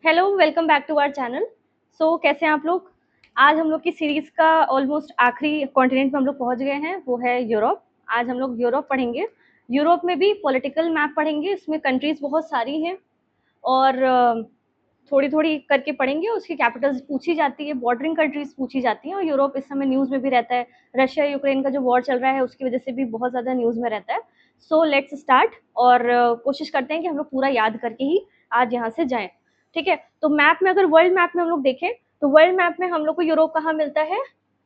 Hello, welcome back to our channel. कैसे हैं आप लोग? आज हम लोग की सीरीज का ऑलमोस्ट आखिरी कॉन्टिनेंट में हम लोग पहुंच गए हैं, वो है यूरोप। आज हम लोग यूरोप पढ़ेंगे। यूरोप में भी पॉलिटिकल मैप पढ़ेंगे, इसमें कंट्रीज बहुत सारी हैं और थोड़ी थोड़ी करके पढ़ेंगे। उसकी कैपिटल्स पूछी जाती है, बॉर्डरिंग कंट्रीज पूछी जाती हैं, और यूरोप इस समय न्यूज़ में भी रहता है। रशिया यूक्रेन का जो वॉर चल रहा है उसकी वजह से भी बहुत ज़्यादा न्यूज़ में रहता है। लेट्स स्टार्ट, और कोशिश करते हैं कि हम लोग पूरा याद करके ही आज यहाँ से जाएं। ठीक है, तो मैप में, अगर वर्ल्ड मैप में हम लोग देखें, तो वर्ल्ड मैप में हम लोग को यूरोप कहाँ मिलता है?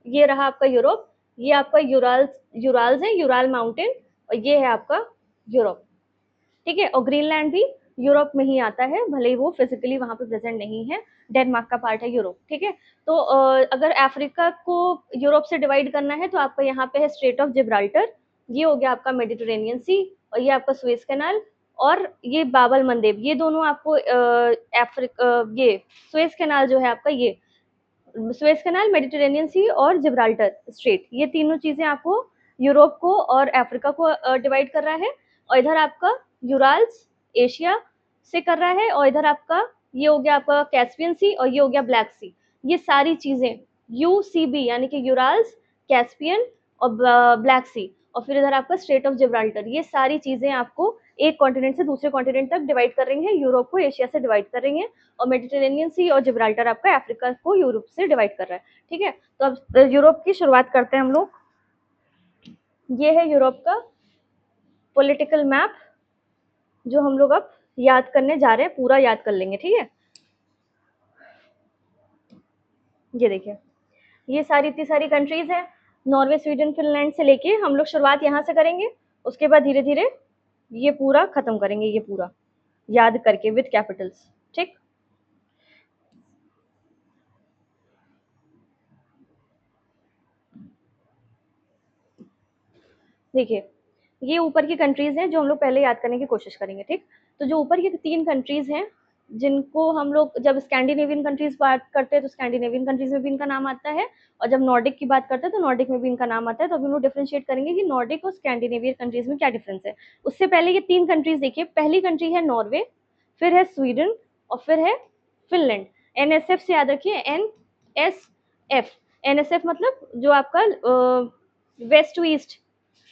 ये रहा आपका यूरोप। ये आपका यूराल्स है, यूराल माउंटेन, और ये है आपका यूरोप। ठीक है, और ग्रीनलैंड भी यूरोप में ही आता है, भले ही वो फिजिकली वहां पे प्रेजेंट नहीं है। डेनमार्क का पार्ट है यूरोप। ठीक है, तो अगर अफ्रीका को यूरोप से डिवाइड करना है तो आपका यहाँ पे है स्ट्रेट ऑफ जिब्राल्टर, ये हो गया आपका मेडिटेरेनियन सी, और ये आपका सुएज कैनाल, और ये बाबल मंदेब, ये दोनों आपको ये सुएज कैनाल जो है आपका, ये सुएज कैनाल, मेडिटेरेनियन सी और जिब्राल्टर स्ट्रेट, ये तीनों चीजें आपको यूरोप को और अफ्रीका को डिवाइड कर रहा है। और इधर आपका यूराल्स एशिया से कर रहा है, और इधर आपका ये हो गया आपका कैस्पियन सी, और ये हो गया ब्लैक सी। ये सारी चीजें यूसीबी यानी कि यूराल्स, कैस्पियन और ब्लैक सी, और फिर इधर आपका स्ट्रेट ऑफ जिब्राल्टर, ये सारी चीजें आपको एक कॉन्टिनेंट से दूसरे कॉन्टिनेंट तक डिवाइड कर रही हैं। यूरोप को एशिया से डिवाइड कर रही हैं, और मेडिटेरेनियन सी और जिब्राल्टर आपका अफ्रीका को यूरोप से डिवाइड कर रहा है। ठीक है, तो अब यूरोप की शुरुआत करते हैं हम लोग। ये है यूरोप का पॉलिटिकल मैप, जो हम लोग अब याद करने जा रहे हैं, पूरा याद कर लेंगे। ठीक है, ये देखिए, ये सारी इतनी सारी कंट्रीज हैं, नॉर्वे, स्वीडन, फिनलैंड से लेके हम लोग शुरुआत यहाँ से करेंगे। उसके बाद धीरे धीरे ये पूरा खत्म करेंगे, ये पूरा याद करके विद कैपिटल्स। ठीक, देखिए, ये ऊपर की कंट्रीज हैं जो हम लोग पहले याद करने की कोशिश करेंगे। ठीक, तो जो ऊपर की तीन कंट्रीज हैं, जिनको हम लोग जब स्कैंडिनेवियन कंट्रीज बात करते हैं तो स्कैंडिनेवियन कंट्रीज में भी इनका नाम आता है, और जब नॉर्डिक की बात करते हैं तो नॉर्डिक में भी इनका नाम आता है। तो अभी हम लोग डिफ्रेंशिएट करेंगे कि नॉर्डिक और स्कैंडिनेवियन कंट्रीज में क्या डिफरेंस है। उससे पहले ये तीन कंट्रीज देखिए, पहली कंट्री है नॉर्वे, फिर है स्वीडन, और फिर है फिनलैंड। एनएसएफ से याद रखिए, NSF। एनएसएफ मतलब जो आपका वेस्ट टू ईस्ट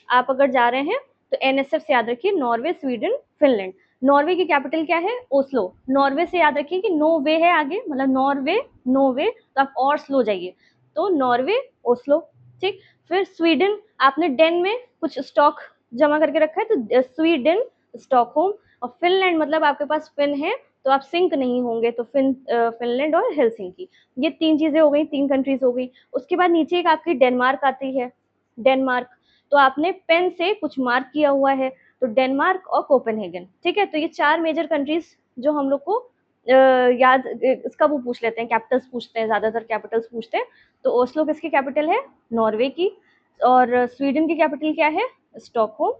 आप अगर जा रहे हैं, तो एनएसएफ से याद रखिए, नॉर्वे, स्वीडन, फिनलैंड। नॉर्वे की कैपिटल क्या है? ओस्लो। नॉर्वे से याद रखिए कि नो वे है आगे, मतलब नॉर्वे, नो वे, तो आप और स्लो जाइए, तो नॉर्वे, ओस्लो। ठीक, फिर स्वीडन, आपने डेन में कुछ स्टॉक जमा करके रखा है, तो स्वीडन, स्टॉकहोम। और फिनलैंड मतलब आपके पास फिन है, तो आप सिंक नहीं होंगे, तो फिनलैंड और हेलसिंकी। ये तीन चीजें हो गई, तीन कंट्रीज हो गई। उसके बाद नीचे एक आपकी डेनमार्क आती है, डेनमार्क। तो आपने पेन से कुछ मार्क किया हुआ है, तो डेनमार्क और कोपेनहेगन। ठीक है, तो ये चार मेजर कंट्रीज जो हम लोग को याद, इसका वो पूछ लेते हैं, कैपिटल्स पूछते हैं, ज्यादातर कैपिटल्स पूछते हैं। तो ओस्लो किसकी कैपिटल है? नॉर्वे की। और स्वीडन की कैपिटल क्या है? स्टॉकहोम।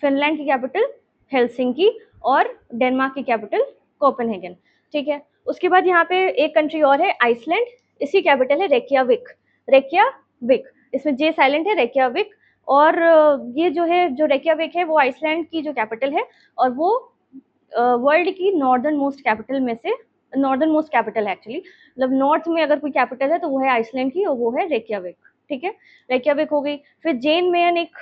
फिनलैंड की कैपिटल हेलसिंकी, और डेनमार्क की कैपिटल कोपेनहेगन। ठीक है, उसके बाद यहाँ पे एक कंट्री और है, आइसलैंड। इसकी कैपिटल है रेकियाविक। रेकियाविक, इसमें जे साइलेंट है, रेकियाविक। और ये जो है, जो रेकियाविक है, वो आइसलैंड की जो कैपिटल है, और वो वर्ल्ड की नॉर्दर्न मोस्ट कैपिटल में से, नॉर्दर्न मोस्ट कैपिटल है एक्चुअली, मतलब नॉर्थ में अगर कोई कैपिटल है तो वो है आइसलैंड की, और वो है रेकियाविक। ठीक है, रेकियाविक हो गई। फिर जेन मेयन एक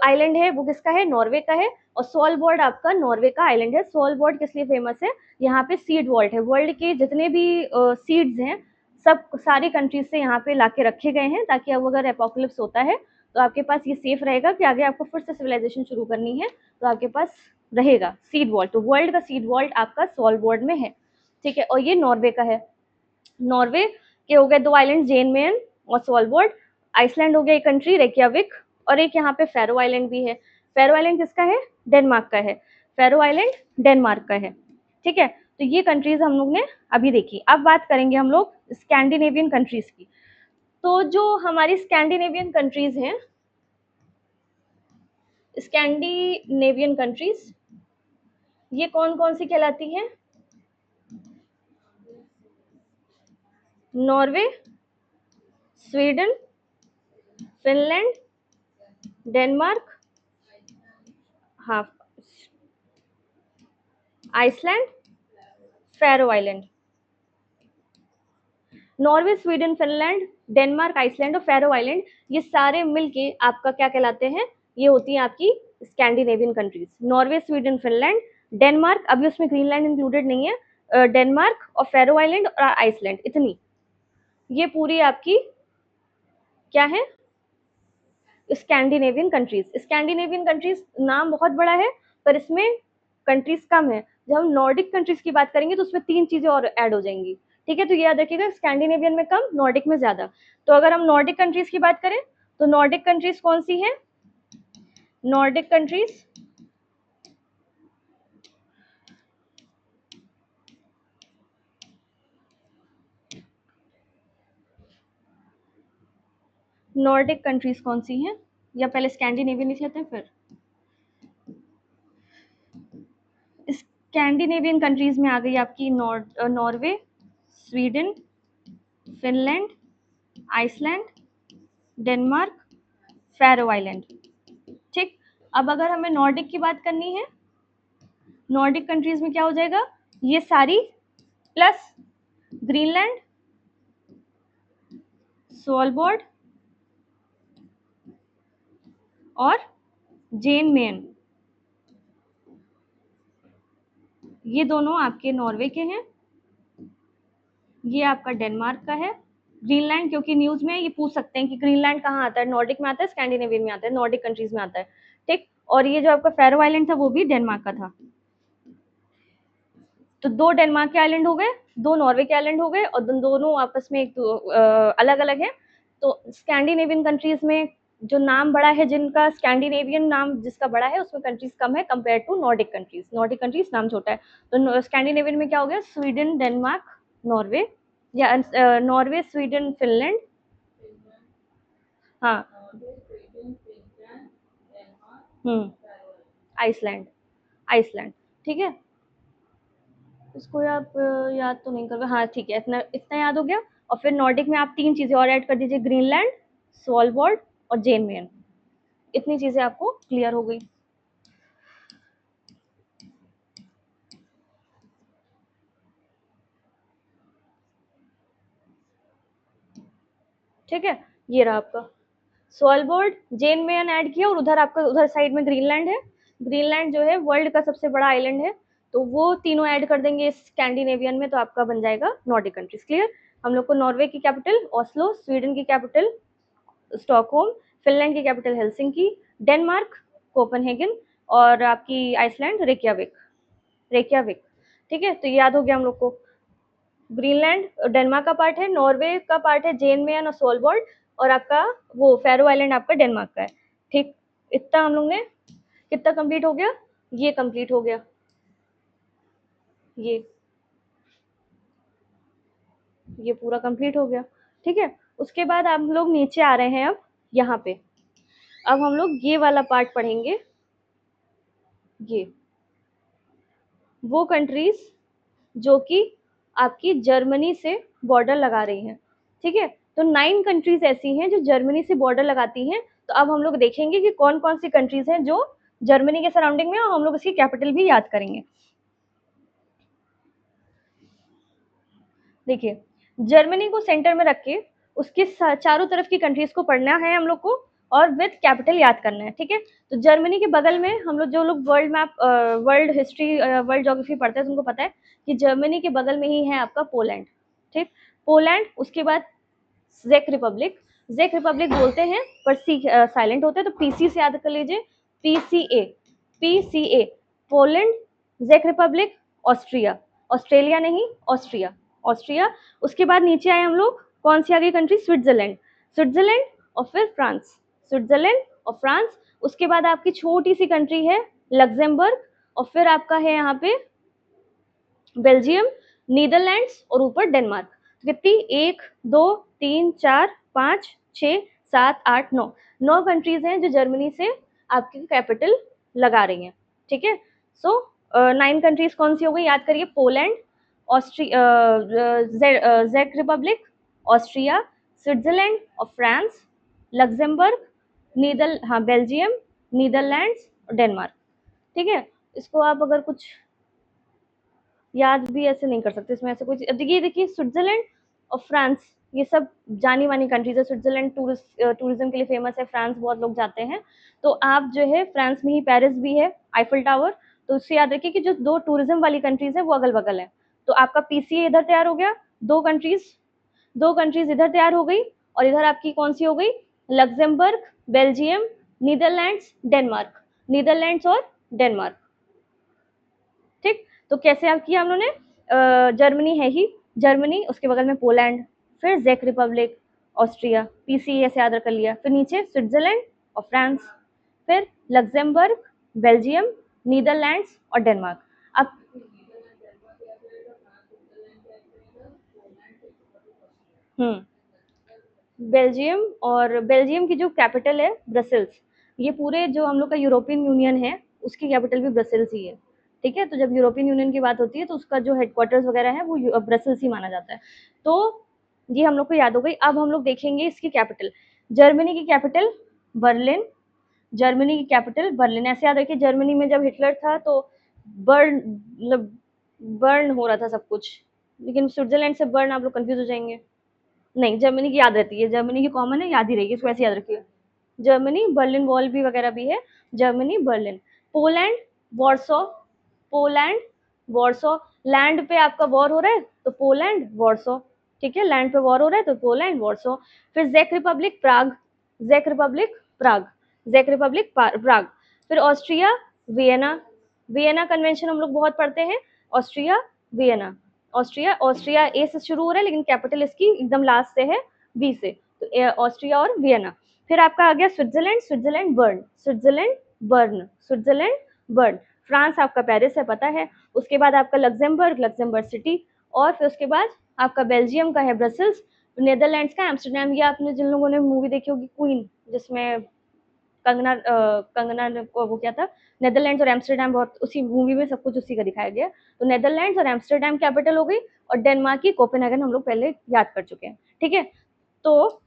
आइलैंड है, वो किसका है? नॉर्वे का है। और सॉलबॉर्ड आपका नॉर्वे का आइलैंड है। सॉलबॉर्ड किस लिए फेमस है? यहाँ पे सीड वॉल्ट है, वर्ल्ड के जितने भी सीड्स हैं, सब सारी कंट्रीज से यहाँ पे लाके रखे गए हैं, ताकि अब अगर एपोकलिप्स होता है तो आपके पास ये सेफ रहेगा कि आगे आपको फिर से सिविलाइजेशन शुरू करनी है, तो आपके पास रहेगा सीड वॉल्ट। तो वर्ल्ड का सीड वॉल्ट आपका सॉलबॉर्ड में है। ठीक है, और ये नॉर्वे का है। नॉर्वे के हो गए दो आइलैंड, जेन मेयन और सॉलबॉर्ड। आइसलैंड हो गया एक कंट्री, रेकियाविक। और एक यहाँ पे फेरो आइलैंड भी है। फेरो आइलैंड किसका है? डेनमार्क का है। फेरो आइलैंड डेनमार्क का है। ठीक है, तो ये कंट्रीज हम लोग ने अभी देखी। अब बात करेंगे हम लोग स्कैंडिनेवियन कंट्रीज की। तो जो हमारी स्कैंडिनेवियन कंट्रीज हैं, स्कैंडिनेवियन कंट्रीज, ये कौन कौन सी कहलाती हैं? नॉर्वे, स्वीडन, फिनलैंड, डेनमार्क, हाँ, Iceland, Faroe Island, Norway, Sweden, Finland, Denmark, Iceland और फेरो आइलैंड, ये सारे मिलके आपका क्या कहलाते हैं, ये होती हैं आपकी Scandinavian countries. Norway, Sweden, Finland, Denmark, अभी उसमें ग्रीनलैंड इंक्लूडेड नहीं है, डेनमार्क और फेरो आइलैंड और आइसलैंड, इतनी, ये पूरी आपकी क्या है, स्कैंडिनेवियन कंट्रीज। स्कैंडिनेवियन कंट्रीज नाम बहुत बड़ा है पर इसमें कंट्रीज कम है। जब हम नॉर्डिक कंट्रीज की बात करेंगे तो उसमें 3 चीजें और ऐड हो जाएंगी, ठीक है। तो ये याद रखिएगा, स्कैंडिनेवियन में कम, नॉर्डिक में ज्यादा। तो अगर हम नॉर्डिक कंट्रीज की बात करें तो नॉर्डिक कंट्रीज कौन सी हैं, नॉर्डिक कंट्रीज नॉर्डिक कंट्रीज कौन सी हैं, या पहले स्कैंडिनेवियन लिख लेते हैं फिर। स्कैंडिनेवियन कंट्रीज में आ गई आपकी Norway, Sweden, Finland, Iceland, Denmark, Faroe Island, ठीक। अब अगर हमें नॉर्डिक की बात करनी है, नॉर्डिक कंट्रीज में क्या हो जाएगा, ये सारी प्लस ग्रीनलैंड, स्वालबॉर्ड और जेन मेन, ये दोनों आपके नॉर्वे के हैं, ये आपका डेनमार्क का है। ग्रीनलैंड, क्योंकि न्यूज में ये पूछ सकते हैं कि ग्रीनलैंड कहाँ आता है, नॉर्डिक में आता है, स्कैंडिनेवियन में आता है, नॉर्डिक कंट्रीज में आता है, ठीक। और ये जो आपका फेरो आइलैंड था वो भी डेनमार्क का था। तो 2 डेनमार्क के आइलैंड हो गए, 2 नॉर्वे के आइलैंड हो गए, और दोनों आपस में एक तो अलग अलग है। तो स्कैंडिनेवियन कंट्रीज में जो नाम बड़ा है, जिनका स्कैंडिनेवियन नाम जिसका बड़ा है, उसमें कंट्रीज कम है compare to Nordic countries. Nordic countries नाम छोटा है। तो स्कैंडिनेवियन में क्या हो गया, स्वीडन, डेनमार्क, नॉर्वे, या नॉर्वे, स्वीडन, फिनलैंड, हाँ, आइसलैंड, आइसलैंड, ठीक है। इसको आप याद तो नहीं कर, हाँ ठीक है, इतना इतना याद हो गया। और फिर नॉर्डिक में आप 3 चीजें और ऐड कर दीजिए, ग्रीनलैंड, स्वालबॉर्ड और जेन मेन, इतनी चीजें आपको क्लियर हो गई, ठीक है। ये रहा आपका स्वालबॉर्ड, जेन मेन ऐड किया, और उधर आपका उधर साइड में ग्रीनलैंड है। ग्रीनलैंड जो है वर्ल्ड का सबसे बड़ा आइलैंड है, तो वो तीनों ऐड कर देंगे स्कैंडिनेवियन में, तो आपका बन जाएगा नॉर्डिक कंट्रीज। क्लियर। हम लोग को नॉर्वे की कैपिटल ओस्लो, स्वीडन की कैपिटल स्टॉकहोम, फिनलैंड की कैपिटल हेलसिंकी, डेनमार्क कोपेनहेगन, और आपकी आइसलैंड रेकियाविक, रेकियाविक, ठीक है। तो याद हो गया हम लोग को, ग्रीनलैंड डेनमार्क का पार्ट है, नॉर्वे का पार्ट है जेन मेन और सोलबॉर्ड, और आपका वो फेरो आइलैंड आपका डेनमार्क का है, ठीक। इतना हम लोग ने कितना कंप्लीट हो गया, ये कंप्लीट हो गया, ये पूरा कंप्लीट हो गया, ठीक है। उसके बाद हम लोग नीचे आ रहे हैं, अब यहाँ पे अब हम लोग ये वाला पार्ट पढ़ेंगे, ये वो कंट्रीज जो कि आपकी जर्मनी से बॉर्डर लगा रही हैं, ठीक है। तो 9 कंट्रीज ऐसी हैं जो जर्मनी से बॉर्डर लगाती हैं। तो अब हम लोग देखेंगे कि कौन कौन सी कंट्रीज हैं जो जर्मनी के सराउंडिंग में, और हम लोग इसकी कैपिटल भी याद करेंगे। देखिए, जर्मनी को सेंटर में रख के उसके चारों तरफ की कंट्रीज को पढ़ना है हम लोग को, और विद कैपिटल याद करना है, ठीक है। तो जर्मनी के बगल में हम लोग, जो लोग world map, world history, world geography पढ़ते हैं, तो उनको पता है कि जर्मनी के बगल में ही है आपका पोलैंड, ठीक। पोलैंड, उसके बाद जेक रिपब्लिक, जेक रिपब्लिक बोलते हैं पर सी साइलेंट होते हैं, तो पीसी से याद कर लीजिए, पीसीए, पीसीए, पोलैंड, जेक रिपब्लिक, ऑस्ट्रिया, ऑस्ट्रेलिया नहीं, ऑस्ट्रिया, ऑस्ट्रिया। उसके बाद नीचे आए हम लोग, कौन सी आ गई कंट्री, स्विट्जरलैंड, स्विट्जरलैंड और फिर फ्रांस, स्विट्जरलैंड और फ्रांस। उसके बाद आपकी छोटी सी कंट्री है लग्जमबर्ग, और फिर आपका है यहाँ पे बेल्जियम, नीदरलैंड्स और ऊपर डेनमार्क। कितनी, 1 2 3 4 5 6 7 8 9, 9 कंट्रीज हैं जो जर्मनी से आपकी कैपिटल लगा रही हैं, ठीक है। सो 9 कंट्रीज कौन सी हो गई, याद करिए, पोलैंड, ऑस्ट्रिया, जेक रिपब्लिक, ऑस्ट्रिया, स्विट्जरलैंड और फ्रांस, लग्जमबर्ग, हाँ बेल्जियम, नीदरलैंड्स और डेनमार्क, ठीक है। इसको आप अगर कुछ याद भी ऐसे नहीं कर सकते इसमें, ऐसे कुछ देखिए स्विट्जरलैंड और फ्रांस, ये सब जानी मानी कंट्रीज है। स्विट्जरलैंड टूरिज्म के लिए फेमस है, फ्रांस बहुत लोग जाते हैं। तो आप जो है फ्रांस में ही पेरिस भी है, आईफल टावर, तो उससे याद रखिए कि जो दो टूरिज्म वाली कंट्रीज है वो अगल बगल है। तो आपका पीसीए इधर तैयार हो गया, दो कंट्रीज, दो कंट्रीज इधर तैयार हो गई, और इधर आपकी कौन सी हो गई, Luxembourg, Belgium, Netherlands, Denmark, Netherlands और डेनमार्क। ठीक, तो कैसे आप किया हम लोगों ने, जर्मनी है ही, जर्मनी, उसके बगल में पोलैंड, फिर जेक रिपब्लिक, ऑस्ट्रिया, पीसी ऐसे याद कर लिया, फिर नीचे स्विट्जरलैंड और फ्रांस, फिर लग्जमबर्ग, बेल्जियम, नीदरलैंड्स और डेनमार्क। अब बेल्जियम, और बेल्जियम की जो कैपिटल है ब्रसेल्स, ये पूरे जो हम लोग का यूरोपियन यूनियन है उसकी कैपिटल भी ब्रसेल्स ही है। ठीक है, तो जब यूरोपियन यूनियन की बात होती है तो उसका जो हेडक्वार्टर्स वगैरह है वो ब्रसेल्स ही माना जाता है। तो ये हम लोग को याद हो गई। अब हम लोग देखेंगे इसकी कैपिटल। जर्मनी की कैपिटल बर्लिन, जर्मनी की कैपिटल बर्लिन, ऐसे याद रखिए जर्मनी में जब हिटलर था तो बर्न, मतलब बर्न हो रहा था सब कुछ, लेकिन स्विट्जरलैंड से बर्न आप लोग कंफ्यूज हो जाएंगे। नहीं, जर्मनी की याद रहती है, जर्मनी की कॉमन है, याद ही रहेगी, इसको ऐसे याद रखिए। जर्मनी, बर्लिन वॉल भी वगैरह भी है, Germany Berlin. Poland Warsaw, Poland Warsaw, land पे आपका वॉर हो रहा है तो पोलैंड वॉर्सो। ठीक है, लैंड पे वॉर हो रहा है तो पोलैंड वॉर्सो। फिर जेक रिपब्लिक प्राग, जेक रिपब्लिक प्राग, जेक रिपब्लिक प्राग। फिर ऑस्ट्रिया वियना, वियना कन्वेंशन हम लोग बहुत पढ़ते हैं, ऑस्ट्रिया वियना, ऑस्ट्रिया, ऑस्ट्रिया ए से शुरू हो रहा है लेकिन कैपिटल इसकी एकदम लास्ट से है, बी से, तो ऑस्ट्रिया और वियना। फिर आपका आ गया Switzerland, Switzerland burn, Switzerland burn, Switzerland burn. France आपका पेरिस है, पता है। उसके बाद आपका लग्जमबर्ग, लग्जमबर्ग सिटी, और फिर उसके बाद आपका बेल्जियम का है ब्रसेल्स, नेदरलैंड्स का एम्स्टरडेम। ये आपने जिन लोगों ने मूवी देखी होगी क्वीन, जिसमें कंगना को वो क्या था, नेदरलैंड्स और एम्स्टरडेम, बहुत उसी मूवी में सब कुछ उसी का दिखाया गया। तो नेदरलैंड्स और एम्स्टरडेम कैपिटल हो गई, और डेनमार्क की कोपेनहेगन हम लोग पहले याद कर चुके हैं। ठीक है, तो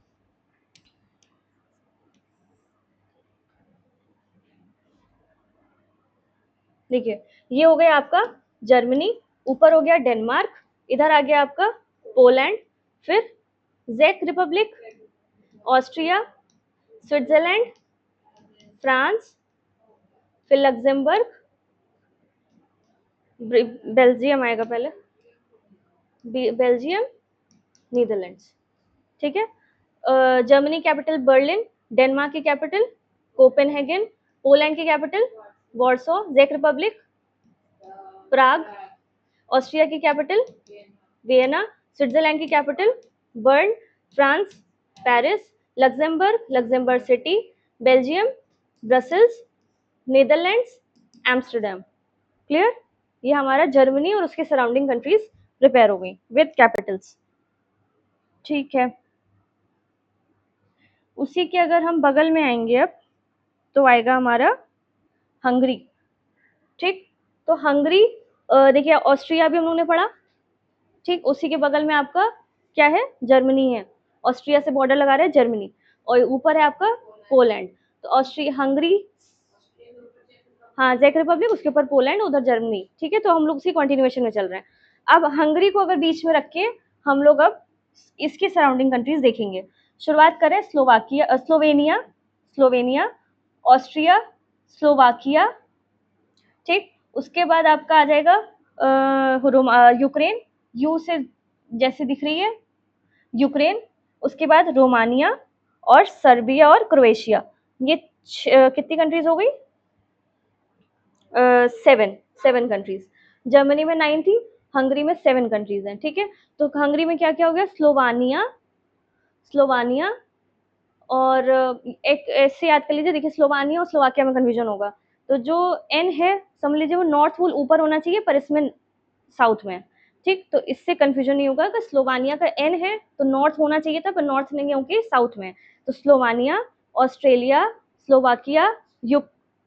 देखिए ये हो गया आपका जर्मनी, ऊपर हो गया डेनमार्क, इधर आ गया आपका पोलैंड, फिर जेक रिपब्लिक, ऑस्ट्रिया, स्विट्जरलैंड, फ्रांस, फिर लग्जमबर्ग, बेल्जियम आएगा पहले, बेल्जियम, नीदरलैंड्स। ठीक है, जर्मनी कैपिटल बर्लिन, डेनमार्क की कैपिटल कोपेनहेगन, पोलैंड की कैपिटल वॉर्सो, जेक रिपब्लिक प्राग, ऑस्ट्रिया की कैपिटल वियना, स्विट्जरलैंड की capital burn, France Paris, Luxembourg, Luxembourg city, Belgium Brussels, Netherlands Amsterdam. Clear, ये हमारा जर्मनी और उसके सराउंडिंग कंट्रीज प्रिपेयर हो गई विद कैपिटल्स। ठीक है, उसी के अगर हम बगल में आएंगे अब, तो आएगा हमारा हंगरी। ठीक, तो हंगरी, देखिए ऑस्ट्रिया भी हम लोगों ने पढ़ा, ठीक, उसी के बगल में आपका क्या है, जर्मनी है, ऑस्ट्रिया से बॉर्डर लगा रहे हैं जर्मनी, और ऊपर है आपका पोलैंड। तो ऑस्ट्रिया, हंगरी, हाँ जेक रिपब्लिक, उसके ऊपर पोलैंड, उधर जर्मनी। ठीक है, तो हम लोग उसी कंटिन्यूएशन में चल रहे हैं। अब हंगरी को अगर बीच में रख के हम लोग अब इसके सराउंडिंग कंट्रीज देखेंगे। शुरुआत करें Slovakia, Slovenia, Slovenia, Austria, Slovakia. ठीक, उसके बाद आपका आ जाएगा यूक्रेन, यू से जैसे दिख रही है यूक्रेन, उसके बाद रोमानिया और सर्बिया और क्रोएशिया। ये कितनी कंट्रीज हो गई, 7, 7 कंट्रीज। जर्मनी में 9 थी, हंगरी में 7 कंट्रीज हैं। ठीक है, तो हंगरी में क्या क्या हो गया, स्लोवानिया, स्लोवानिया, और एक ऐसे याद कर लीजिए, देखिए स्लोवानिया और स्लोवाकिया में कंफ्यूजन होगा, तो जो एन है समझ लीजिए वो नॉर्थ पोल ऊपर होना चाहिए पर इसमें साउथ में। ठीक, तो इससे कंफ्यूजन नहीं होगा कि स्लोवानिया का एन है तो नॉर्थ होना चाहिए था, पर नॉर्थ नहीं है क्योंकि साउथ में। तो Slovenia, Australia, Slovakia,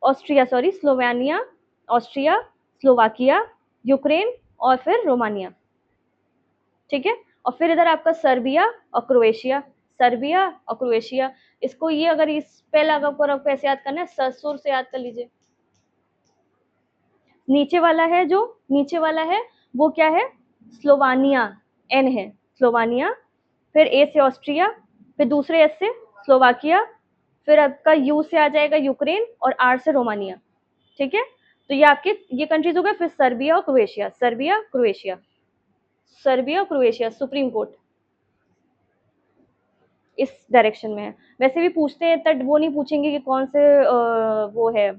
Austria, sorry, Slovenia, Austria, Slovakia, Ukraine और फिर रोमानिया। ठीक है, और फिर इधर आपका सर्बिया और क्रोएशिया, सर्बिया और क्रोएशिया। इसको ये अगर इस पे लगा कर आपको ऐसे याद करना है, ससुर से याद कर लीजिए। नीचे वाला है जो नीचे वाला है वो क्या है, स्लोवानिया, एन है स्लोवानिया, फिर ए से ऑस्ट्रिया, फिर दूसरे एस से स्लोवाकिया, फिर आपका यू से आ जाएगा यूक्रेन और आर से रोमानिया। ठीक है, तो ये आपके ये कंट्रीज हो गए। फिर सर्बिया और क्रोएशिया, सर्बिया क्रोएशिया, सर्बिया और क्रोएशिया सुप्रीम कोर्ट इस डायरेक्शन में है। वैसे भी पूछते हैं तब वो नहीं पूछेंगे कि कौन से वो है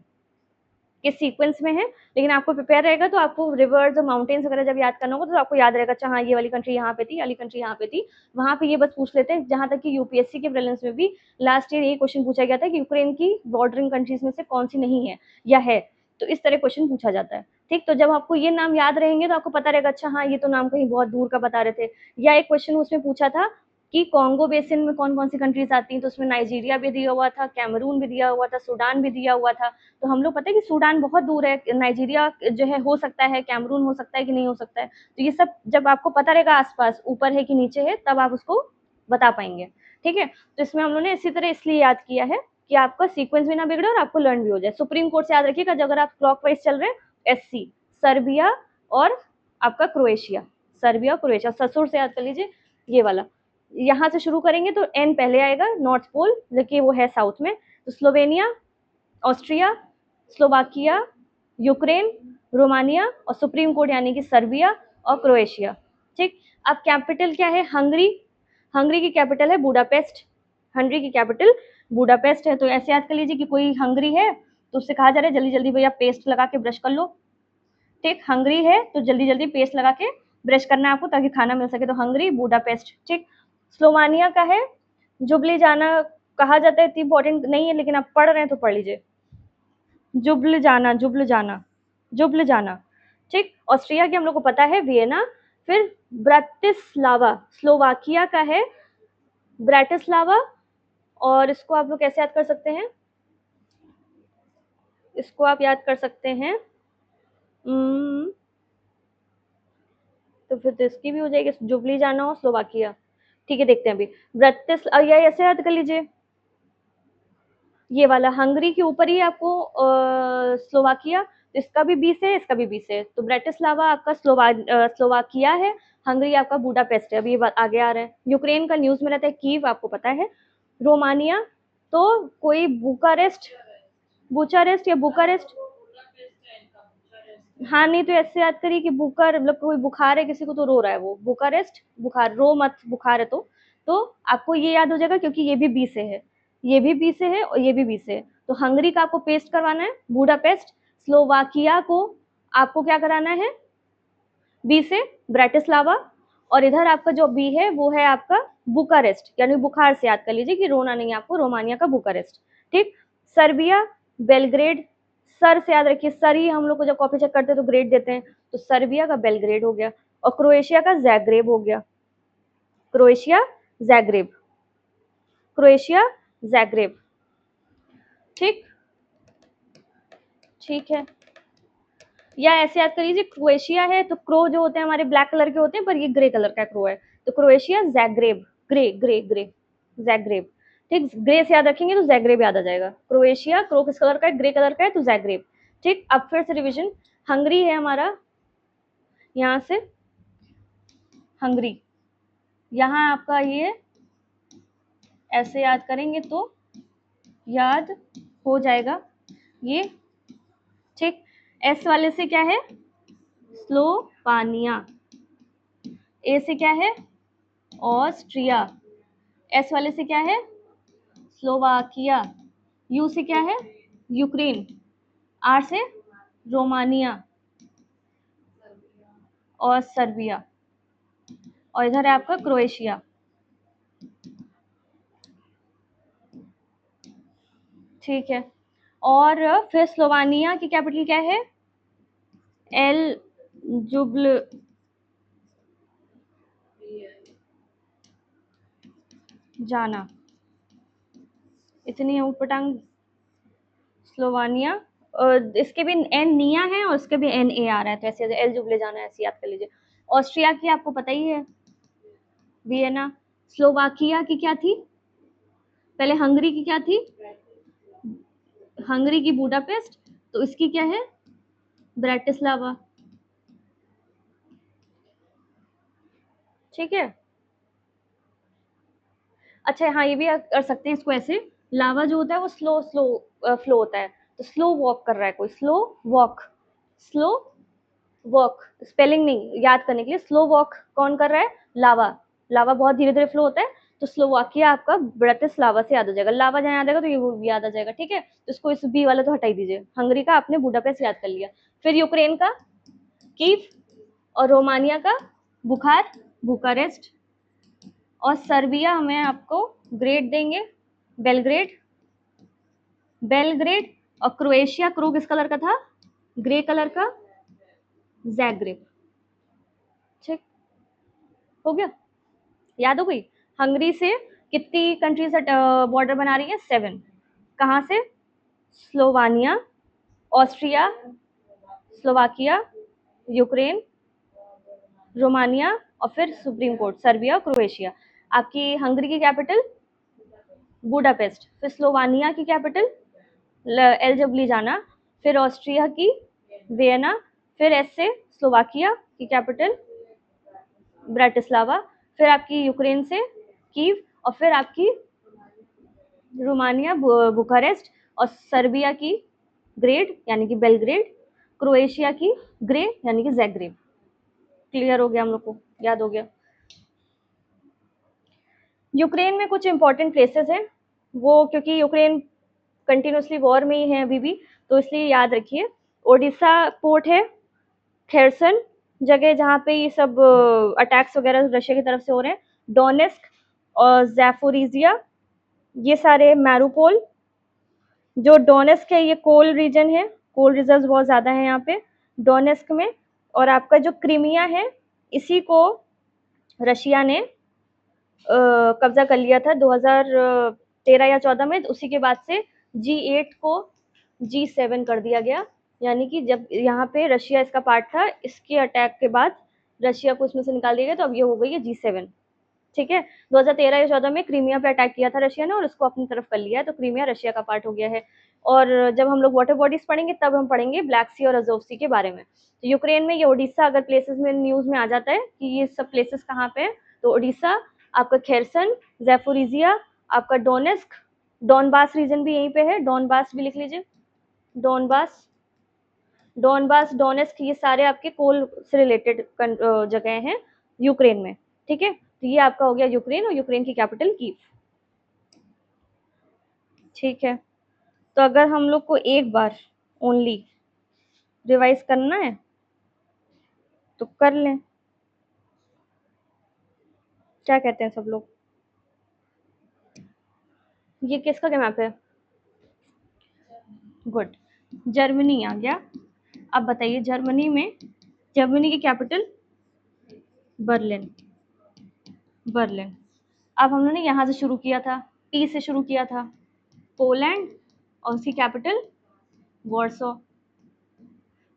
किस सीक्वेंस में है, लेकिन आपको प्रिपेयर रहेगा तो आपको रिवर्स और माउंटेन्स वगैरह जब याद करना होगा तो आपको याद रहेगा, अच्छा हाँ ये वाली कंट्री यहाँ पे थी, वाली कंट्री यहाँ पे थी, वहाँ पे ये बस पूछ लेते हैं। जहाँ तक कि यूपीएससी के प्रीलिम्स में भी लास्ट ईयर यही क्वेश्चन पूछा गया था कि यूक्रेन की बॉर्डरिंग कंट्रीज में से कौन सी नहीं है या है, तो इस तरह क्वेश्चन पूछा जाता है। ठीक, तो जब आपको ये नाम याद रहेंगे तो आपको पता रहेगा, अच्छा हाँ ये तो नाम कहीं बहुत दूर का बता रहे थे। या एक क्वेश्चन उसमें पूछा था कि कॉन्गो बेसिन में कौन कौन सी कंट्रीज आती हैं, तो उसमें नाइजीरिया भी दिया हुआ था, कैमरून भी दिया हुआ था, सूडान भी दिया हुआ था। तो हम लोग पता है कि सूडान बहुत दूर है, नाइजीरिया जो है हो सकता है, कैमरून हो सकता है कि नहीं हो सकता है। तो ये सब जब आपको पता रहेगा आसपास ऊपर है कि नीचे है, तब आप उसको बता पाएंगे। ठीक है, तो इसमें हम लोगों ने इसी तरह इसलिए याद किया है कि आपका सीक्वेंस भी ना बिगड़े और आपको लर्न भी हो जाए। सुप्रीम कोर्ट से याद रखिएगा, अगर आप क्लॉकवाइज चल रहे हैं एससी, सर्बिया और आपका क्रोएशिया, सर्बिया क्रोएशिया, ससुर से याद कर लीजिए ये वाला। यहाँ से शुरू करेंगे तो एन पहले आएगा, नॉर्थ पोल, लेकिन वो है साउथ में, तो Slovenia, Austria, Slovakia, Ukraine, Romania और सुप्रीम कोर्ट यानी कि सर्बिया और क्रोएशिया। ठीक, अब कैपिटल क्या है, हंगरी, हंगरी की कैपिटल है बुडापेस्ट, हंगरी की कैपिटल बुडापेस्ट है। तो ऐसे याद कर लीजिए कि कोई हंगरी है तो उससे कहा जा रहा है जल्दी जल्दी भैया पेस्ट लगा के ब्रश कर लो। ठीक, हंगरी है तो जल्दी जल्दी पेस्ट लगा के ब्रश करना है आपको ताकि खाना मिल सके, तो हंगरी बुडापेस्ट। ठीक, स्लोवानिया का है जुबली जाना, कहा जाता है, इतनी इंपॉर्टेंट नहीं है लेकिन आप पढ़ रहे हैं तो पढ़ लीजिए, जुबल जाना, जुबल जाना, जुबल जाना। ठीक, ऑस्ट्रिया की हम लोग को पता है वियना, फिर ब्राटिस्लावा, स्लोवाकिया का है ब्राटिस्लावा, और इसको आप लोग कैसे याद कर सकते हैं, इसको आप याद कर सकते हैं, तो फिर तो इसकी भी हो जाएगी जुबली जाना और स्लोवाकिया। ठीक है, देखते हैं अभी ब्रटिस, या ऐसे याद कर लीजिए, ये वाला हंगरी के ऊपर ही आपको स्लोवाकिया, तो इसका भी 20 है, इसका भी 20 है, तो ब्रेटिस्लावा आपका स्लोवाकिया है, हंगरी आपका बुडापेस्ट है। अभी ये आगे आ रहा है। यूक्रेन का न्यूज में रहता है कीव, आपको पता है। रोमानिया तो कोई बुकारेस्ट, बुचारेस्ट या बुकारेस्ट, हाँ नहीं तो ऐसे याद करिए कि बुकार मतलब कोई बुखार है किसी को तो रो रहा है, वो बुकारेस्ट, बुखार, रो मत, बुखार है तो आपको ये याद हो जाएगा क्योंकि ये भी बी से है, ये भी बी से है और ये भी बी से है। तो हंगरी का आपको पेस्ट करवाना है बुडापेस्ट, स्लोवाकिया को आपको क्या कराना है बी से ब्राटिस्लावा, और इधर आपका जो बी है वो है आपका बुकारेस्ट, यानी बुखार से याद कर लीजिए कि रोना नहीं है आपको, रोमानिया का बुकारेस्ट। ठीक, सर्बिया बेलग्रेड, सर से याद रखिए, सर ही हम लोग को जब कॉपी चेक करते हैं तो ग्रेड देते हैं, तो सर्बिया का बेलग्रेड हो गया, और क्रोएशिया का जैग्रेब हो गया, क्रोएशिया जैग्रेब, क्रोएशिया जैग्रेब। ठीक, ठीक है, या ऐसे याद कर लीजिए क्रोएशिया है तो क्रो जो होते हैं हमारे ब्लैक कलर के होते हैं, पर ये ग्रे कलर का क्रो है, तो क्रोएशिया जैग्रेब, ग्रे ग्रे ग्रे, जैग्रेब। ठीक, ग्रे से याद रखेंगे तो जैग्रेब याद आ जाएगा। क्रोएशिया, क्रो किस कलर का है, ग्रे कलर का है, तो जैग्रेब। ठीक, अब फिर से रिविजन, हंगरी है हमारा, यहाँ से हंगरी, यहाँ आपका ये ऐसे याद करेंगे तो याद हो जाएगा ये। ठीक, एस वाले से क्या है, स्लोवानिया, ए से क्या है, ऑस्ट्रिया, एस वाले से क्या है, स्लोवाकिया, यू से क्या है, यूक्रेन, आर से रोमानिया और सर्बिया, और इधर है आपका क्रोएशिया। ठीक है, और फिर स्लोवानिया की कैपिटल क्या है, एल जुबल जाना, इतनी ऊटपटांग स्लोवानिया, और इसके भी एन निया है और इसके भी एन ए आ रहा है, तो ऐसे एल जुबले जाना है, ऐसे याद कर लीजिए। ऑस्ट्रिया की आपको पता ही है वियना, स्लोवाकिया की क्या थी, पहले हंगरी की क्या थी, हंगरी की बुडापेस्ट, तो इसकी क्या है ब्राटिस्लावा, ठीक है। अच्छा हाँ, ये भी कर सकते हैं इसको ऐसे, लावा जो होता है वो स्लो स्लो फ्लो होता है, तो स्लो वॉक कर रहा है कोई, slow walk, slow walk, spelling नहीं याद करने के लिए, स्लो वॉक कौन कर रहा है, लावा, लावा बहुत धीरे धीरे फ्लो होता है, तो स्लोवाकिया आपका ब्रटिस्लावा से याद हो जाएगा, लावा जहाँ याद आएगा तो ये वो भी याद आ जाएगा, ठीक है। तो इसको इस बी वाला तो हटा ही दीजिए। हंगरी का आपने बुडापेस्ट याद कर लिया, फिर यूक्रेन का कीव, और रोमानिया का बुखार बुखारेस्ट, और सर्बिया हमें आपको ग्रेड देंगे, बेलग्रेड, बेलग्रेड, और क्रोएशिया क्रू किस कलर का था, ग्रे कलर का, जैग्रेब। ठीक हो गया, याद हो गई। हंगरी से कितनी कंट्री से बॉर्डर बना रही है, 7। कहाँ से, Slovenia, Austria, Slovakia, Ukraine, Romania, और फिर सुप्रीम कोर्ट सर्बिया, क्रोएशिया। आपकी हंगरी की कैपिटल बुडापेस्ट, फिर स्लोवानिया की कैपिटल एल्जब्लिजाना, फिर ऑस्ट्रिया की वियना, फिर एस से स्लोवाकिया की कैपिटल ब्राटिस्लावा, फिर आपकी यूक्रेन से कीव, और फिर आपकी रोमानिया बुखारेस्ट, और सर्बिया की ग्रेड यानी कि बेलग्रेड, क्रोएशिया की ग्रे यानी कि जैग्रेब। क्लियर हो गया हम लोग को, याद हो गया। यूक्रेन में कुछ इंपॉर्टेंट प्लेसेस हैं, वो क्योंकि यूक्रेन कंटिन्यूसली वॉर में ही है अभी भी, तो इसलिए याद रखिए। ओडिशा पोर्ट है, खेरसन जगह जहाँ पे ये सब अटैक्स वगैरह रशिया की तरफ से हो रहे हैं, डोनेस्क और जैफोरिजिया, ये सारे मैरूपोल, जो डोनेस्क है ये कोल रीजन है, कोल रिजर्व बहुत ज़्यादा है यहाँ पे डोनेस्क में। और आपका जो क्रीमिया है, इसी को रशिया ने कब्जा कर लिया था 2013 या 14 में, तो उसी के बाद से G8 को G7 कर दिया गया, यानी कि जब यहाँ पे रशिया इसका पार्ट था, इसके अटैक के बाद रशिया को इसमें से निकाल दिया गया, तो अब ये हो गई है G7, ठीक है। 2013 या 14 में क्रीमिया पे अटैक किया था रशिया ने, और उसको अपनी तरफ कर लिया है, तो क्रीमिया रशिया का पार्ट हो गया है। और जब हम लोग वाटर बॉडीज पढ़ेंगे तब हम पढ़ेंगे ब्लैक सी और अजोव सी के बारे में। तो यूक्रेन में ये ओडिशा अगर प्लेसेस में न्यूज में आ जाता है कि ये सब प्लेसेस कहाँ पे है, तो ओडिशा, आपका खेरसन, जैफोरिजिया, आपका डोनेस्क, डॉनबास रीजन भी यहीं पे है, डॉनबास भी लिख लीजिए, डॉनबास, डॉनबास, डोनेस्क, ये सारे आपके कोल से रिलेटेड जगह हैं यूक्रेन में, ठीक है। तो ये आपका हो गया यूक्रेन, और यूक्रेन की कैपिटल कीव, ठीक है। तो अगर हम लोग को एक बार ओनली रिवाइज करना है तो कर लें, क्या कहते हैं सब लोग। ये किसका क्या मैप है, गुड, जर्मनी आ गया। अब बताइए जर्मनी में, जर्मनी की कैपिटल बर्लिन, बर्लिन। अब हम लोगों ने यहाँ से शुरू किया था, टी से शुरू किया था, पोलैंड, और उसकी कैपिटल वॉर्सो,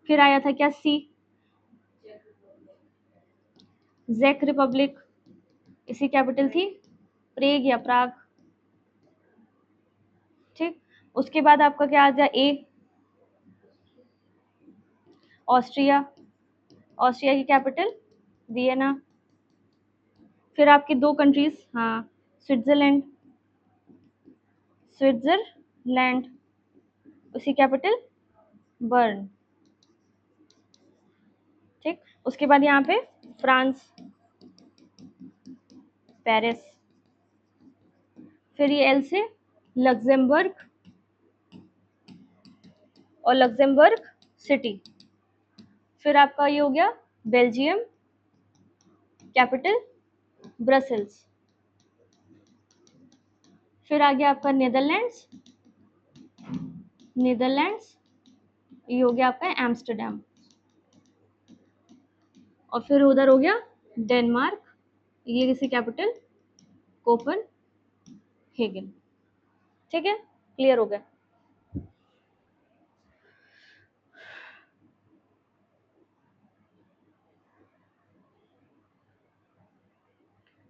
फिर आया था क्या, सी, जेक रिपब्लिक, इसकी कैपिटल थी प्रेग या प्राग, ठीक। उसके बाद आपका क्या आ गया, ए, ऑस्ट्रिया, ऑस्ट्रिया की कैपिटल वियना, फिर आपकी दो कंट्रीज, हाँ, स्विट्जरलैंड, स्विट्जरलैंड, उसकी कैपिटल बर्न, ठीक। उसके बाद यहाँ पे फ्रांस, पेरिस, फिर ये एल से लग्जमबर्ग, और लग्जमबर्ग सिटी, फिर आपका ये हो गया बेल्जियम, कैपिटल ब्रसेल्स, फिर आ गया आपका नीदरलैंड्स, नीदरलैंड्स, ये हो गया आपका एम्स्टरडेम, और फिर उधर हो गया डेनमार्क, ये किसी कैपिटल कोपनहेगन, ठीक है, क्लियर हो गया।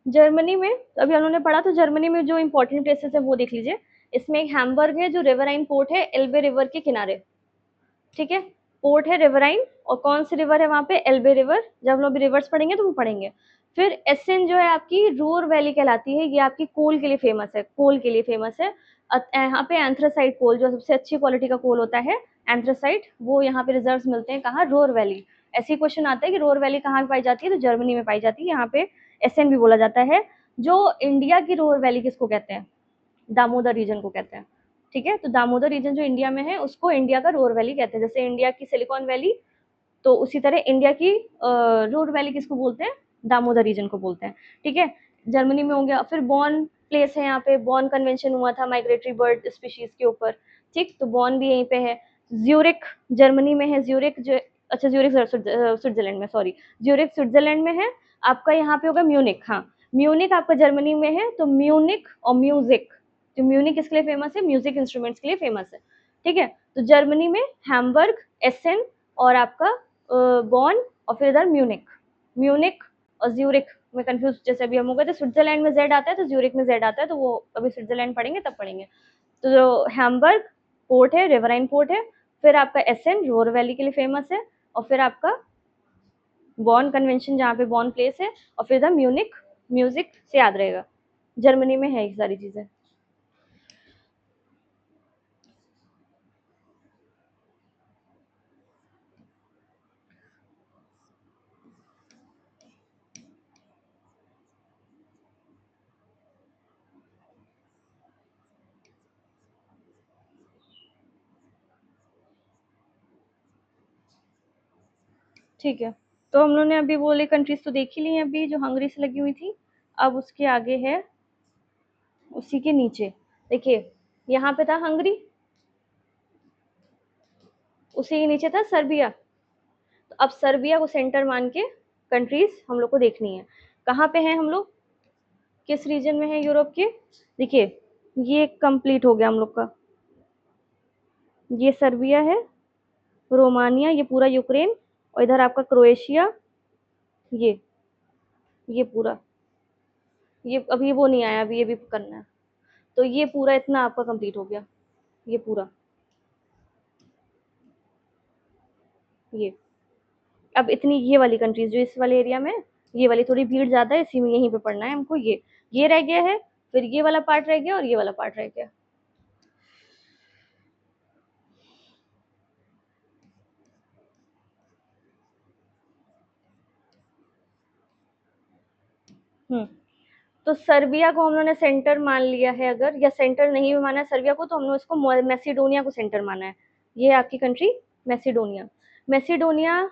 जर्मनी में अभी उन्होंने पढ़ा, तो जर्मनी में जो इंपॉर्टेंट प्लेसेस है वो देख लीजिए। इसमें एक हैम्बर्ग है जो रिवराइन पोर्ट है एल्बे रिवर के किनारे, ठीक है, पोर्ट है रिवराइन, और कौन सी रिवर है वहाँ पे, एल्बे रिवर। जब हम लोग रिवर्स पढ़ेंगे तो वो पढ़ेंगे। फिर एसेन जो है आपकी रूर वैली कहलाती है, ये आपकी कोल के लिए फेमस है, कोल के लिए फेमस है। यहाँ पे एंथ्रासाइट कोल जो सबसे अच्छी क्वालिटी का कोल होता है, एंथ्रासाइट, वो यहाँ पे रिजर्व्स मिलते हैं। कहाँ, रोर वैली। ऐसे क्वेश्चन आता है कि रोर वैली कहाँ पाई जाती है, तो जर्मनी में पाई जाती है। यहाँ पे एसेन भी बोला जाता है। जो इंडिया की रोर वैली किसको कहते हैं, दामोदर रीजन को कहते हैं। ठीक है, तो दामोदर रीजन जो इंडिया में है उसको इंडिया का रोर वैली कहते हैं। जैसे इंडिया की सिलिकॉन वैली, तो उसी तरह इंडिया की रोर वैली किसको बोलते हैं, दामोदर रीजन को बोलते हैं। ठीक है, जर्मनी में हो गया। फिर बॉर्न प्लेस है, यहाँ पे बॉर्न कन्वेंशन हुआ था माइग्रेटरी बर्ड स्पीशीज के ऊपर। ठीक, तो बॉर्न भी यहीं पे है। ज्यूरिक जर्मनी में है, ज्यूरिक जो, अच्छा ज्यूरिक स्विट्जरलैंड में, सॉरी, ज्यूरिक स्विट्जरलैंड में है। आपका यहाँ पे होगा म्यूनिक, हाँ म्यूनिक आपका जर्मनी में है। तो म्यूनिक और म्यूजिक, तो म्यूनिक किसके लिए फेमस है, म्यूजिक इंस्ट्रूमेंट्स के लिए फेमस है। ठीक है, तो जर्मनी में हैम्बर्ग, एसेन और आपका बॉर्न, और फिर इधर म्यूनिक। म्यूनिक और ज्यूरिक में कंफ्यूज जैसे अभी हम हो गए थे, स्विट्जरलैंड में जेड आता है तो ज्यूरिक में जेड आता है, तो वो अभी स्विट्जरलैंड पढ़ेंगे तब पढ़ेंगे। तो जो हैम्बर्ग पोर्ट है, रिवराइन पोर्ट है। फिर आपका एसेन रोर वैली के लिए फेमस है। और फिर आपका बॉर्न कन्वेंशन जहाँ पे बॉर्न प्लेस है। और फिर इधर म्यूनिक, म्यूजिक से याद रहेगा, जर्मनी में है ये सारी चीजें। ठीक है, तो हम लोगों ने अभी वो वाली कंट्रीज तो देख ही ली हैं अभी, जो हंगरी से लगी हुई थी। अब उसके आगे है, उसी के नीचे देखिए, यहाँ पे था हंगरी, उसी के नीचे था सर्बिया। तो अब सर्बिया को सेंटर मान के कंट्रीज हम लोग को देखनी है। कहाँ पे हैं हम लोग, किस रीजन में है यूरोप के। देखिए, ये कंप्लीट हो गया हम लोग का, ये सर्बिया है, रोमानिया, ये पूरा यूक्रेन, और इधर आपका क्रोएशिया, ये पूरा, ये अभी वो नहीं आया, अभी ये भी करना है। तो ये पूरा इतना आपका कंप्लीट हो गया, ये पूरा, ये अब इतनी ये वाली कंट्रीज जो इस वाले एरिया में, ये वाली थोड़ी भीड़ ज्यादा है, इसी में यहीं पे पढ़ना है हमको। ये रह गया है, फिर ये वाला पार्ट रह गया और ये वाला पार्ट रह गया। हम्म, तो सर्बिया को हम लोगों ने सेंटर मान लिया है अगर, या सेंटर नहीं भी माना है सर्बिया को, तो हम लोग इसको मैसिडोनिया को सेंटर माना है। ये है आपकी कंट्री मैसिडोनिया। मैसिडोनिया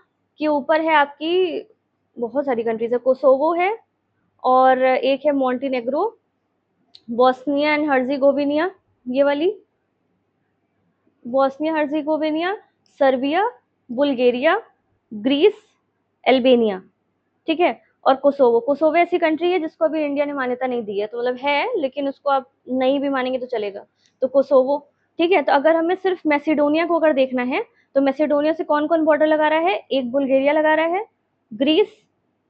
के ऊपर है आपकी बहुत सारी कंट्रीज है, कोसोवो है, और एक है मॉन्टीनेग्रो, बॉस्निया एंड हर्जिगोविनिया, ये वाली Bosnia Herzegovina, Serbia, Bulgaria, Greece, Albania. ठीक है, और कोसोवो, कोसोवो ऐसी कंट्री है जिसको अभी इंडिया ने मान्यता नहीं दी है, तो मतलब है लेकिन उसको आप नहीं भी मानेंगे तो चलेगा। तो कोसोवो। ठीक है, तो अगर हमें सिर्फ मैसिडोनिया को अगर देखना है, तो मैसिडोनिया से कौन कौन बॉर्डर लगा रहा है, एक बुल्गारिया लगा रहा है, ग्रीस,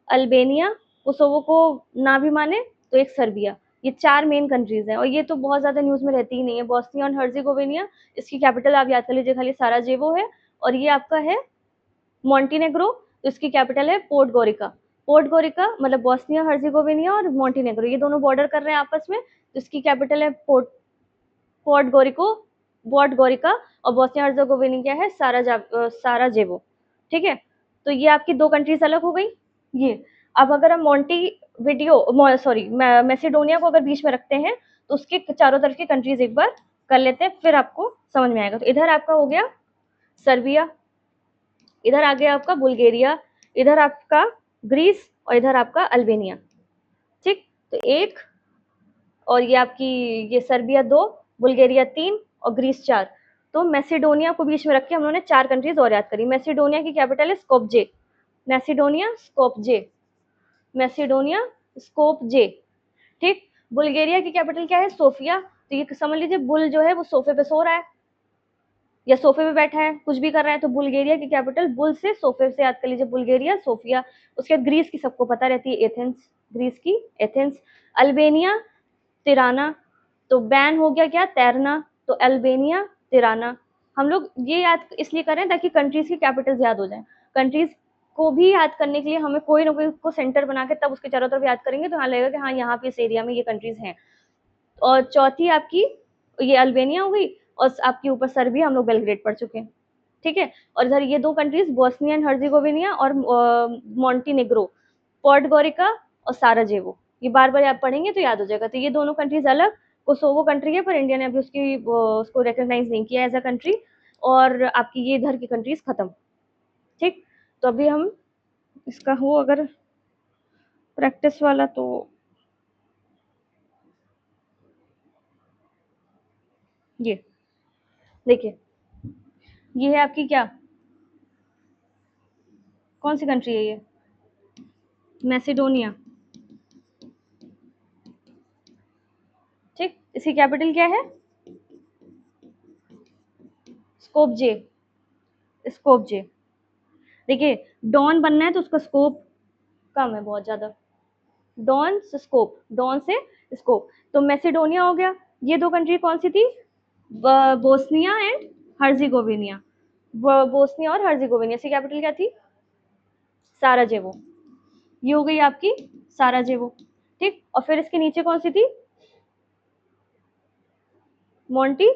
अल्बानिया, कोसोवो को ना भी माने तो एक सर्बिया। ये चार मेन कंट्रीज हैं, और ये तो बहुत ज्यादा न्यूज में रहती ही नहीं है। बॉस्निया और हर्जिगोविनिया, इसकी कैपिटल आप याद कर लीजिए खाली, साराजेवो है। और ये आपका है मॉन्टीनेग्रो, तो इसकी कैपिटल है पोर्ट गोरिका। पोर्ट गोरिका मतलब बॉस्निया हर्जिगोविनिया और मॉन्टीनेग्रो, ये दोनों बॉर्डर कर रहे हैं आपस में, तो इसकी कैपिटल है पोर्ट गोरिको, पोर्ट गोरिका। और बॉस्निया हर्जिगोविना क्या है, साराजेवो। ठीक है, तो ये आपकी दो कंट्रीज अलग हो गई। ये अब अगर हम मैसेडोनिया को अगर बीच में रखते हैं, तो उसके चारों तरफ की कंट्रीज एक बार कर लेते हैं, फिर आपको समझ में आएगा। तो इधर आपका हो गया सर्बिया, इधर आ गया आपका बुल्गारिया, इधर आपका ग्रीस, और इधर आपका अल्बानिया। ठीक, तो एक, और ये आपकी ये सर्बिया दो, बुल्गारिया तीन, और ग्रीस चार। तो मैसिडोनिया को बीच में रख के हम लोगों ने चार कंट्रीज और याद करी। मैसिडोनिया की कैपिटल है Skopje, Macedonia Skopje, Macedonia Skopje. ठीक, बुल्गारिया की कैपिटल क्या है, सोफिया। तो ये समझ लीजिए बुल जो है वो सोफे पे सो रहा है, या सोफे पे बैठा है, कुछ भी कर रहा है, तो बुल्गारिया की कैपिटल बुल से सोफे से याद कर लीजिए, बुल्गारिया सोफिया। उसके बाद ग्रीस की सबको पता रहती है, एथेंस, ग्रीस की एथेंस। अल्बानिया तिराना, तो बैन हो गया क्या, तैरना, तो अल्बानिया तिराना। हम लोग ये याद इसलिए कर रहे हैं ताकि कंट्रीज की कैपिटल्स याद हो जाए। कंट्रीज को भी याद करने के लिए हमें कोई ना कोई को सेंटर बना के तब उसके चारों तरफ याद करेंगे, तो यहाँ लगेगा कि हाँ यहाँ पे इस एरिया में ये कंट्रीज हैं। और चौथी आपकी ये अल्बानिया हो गई, और आपके ऊपर सर्बिया, हम लोग बेलग्रेड पढ़ चुके हैं, ठीक है। और इधर ये 2 कंट्रीज बोस्निया एंड हर्जेगोविना और मोंटेनेग्रो, पॉडगोरिका और साराजेवो, ये बार-बार आप पढ़ेंगे तो याद हो जाएगा। तो ये दोनों कंट्रीज अलग, कोसोवो कंट्री है पर इंडिया ने अभी उसको रिकॉग्नाइज नहीं किया एज अ कंट्री, और आपकी ये इधर की कंट्रीज खत्म, ठीक। तो अभी हम इसका हो अगर प्रैक्टिस वाला, तो ये देखिए, ये है आपकी क्या, कौन सी कंट्री है ये, मैसेडोनिया, ठीक। इसकी कैपिटल क्या है, स्कोपजे, स्कोपजे। देखिए डॉन बनना है तो उसका स्कोप कम है बहुत ज्यादा, डॉन से स्कोप, डॉन से स्कोप। तो मैसेडोनिया हो गया। ये 2 कंट्री कौन सी थी, बोस्निया एंड हर्जेगोविना, बोस्निया और हर्जेगोविना। इसकी कैपिटल क्या थी, साराजेवो। ये हो गई आपकी साराजेवो, ठीक। और फिर इसके नीचे कौन सी थी, मोंटी,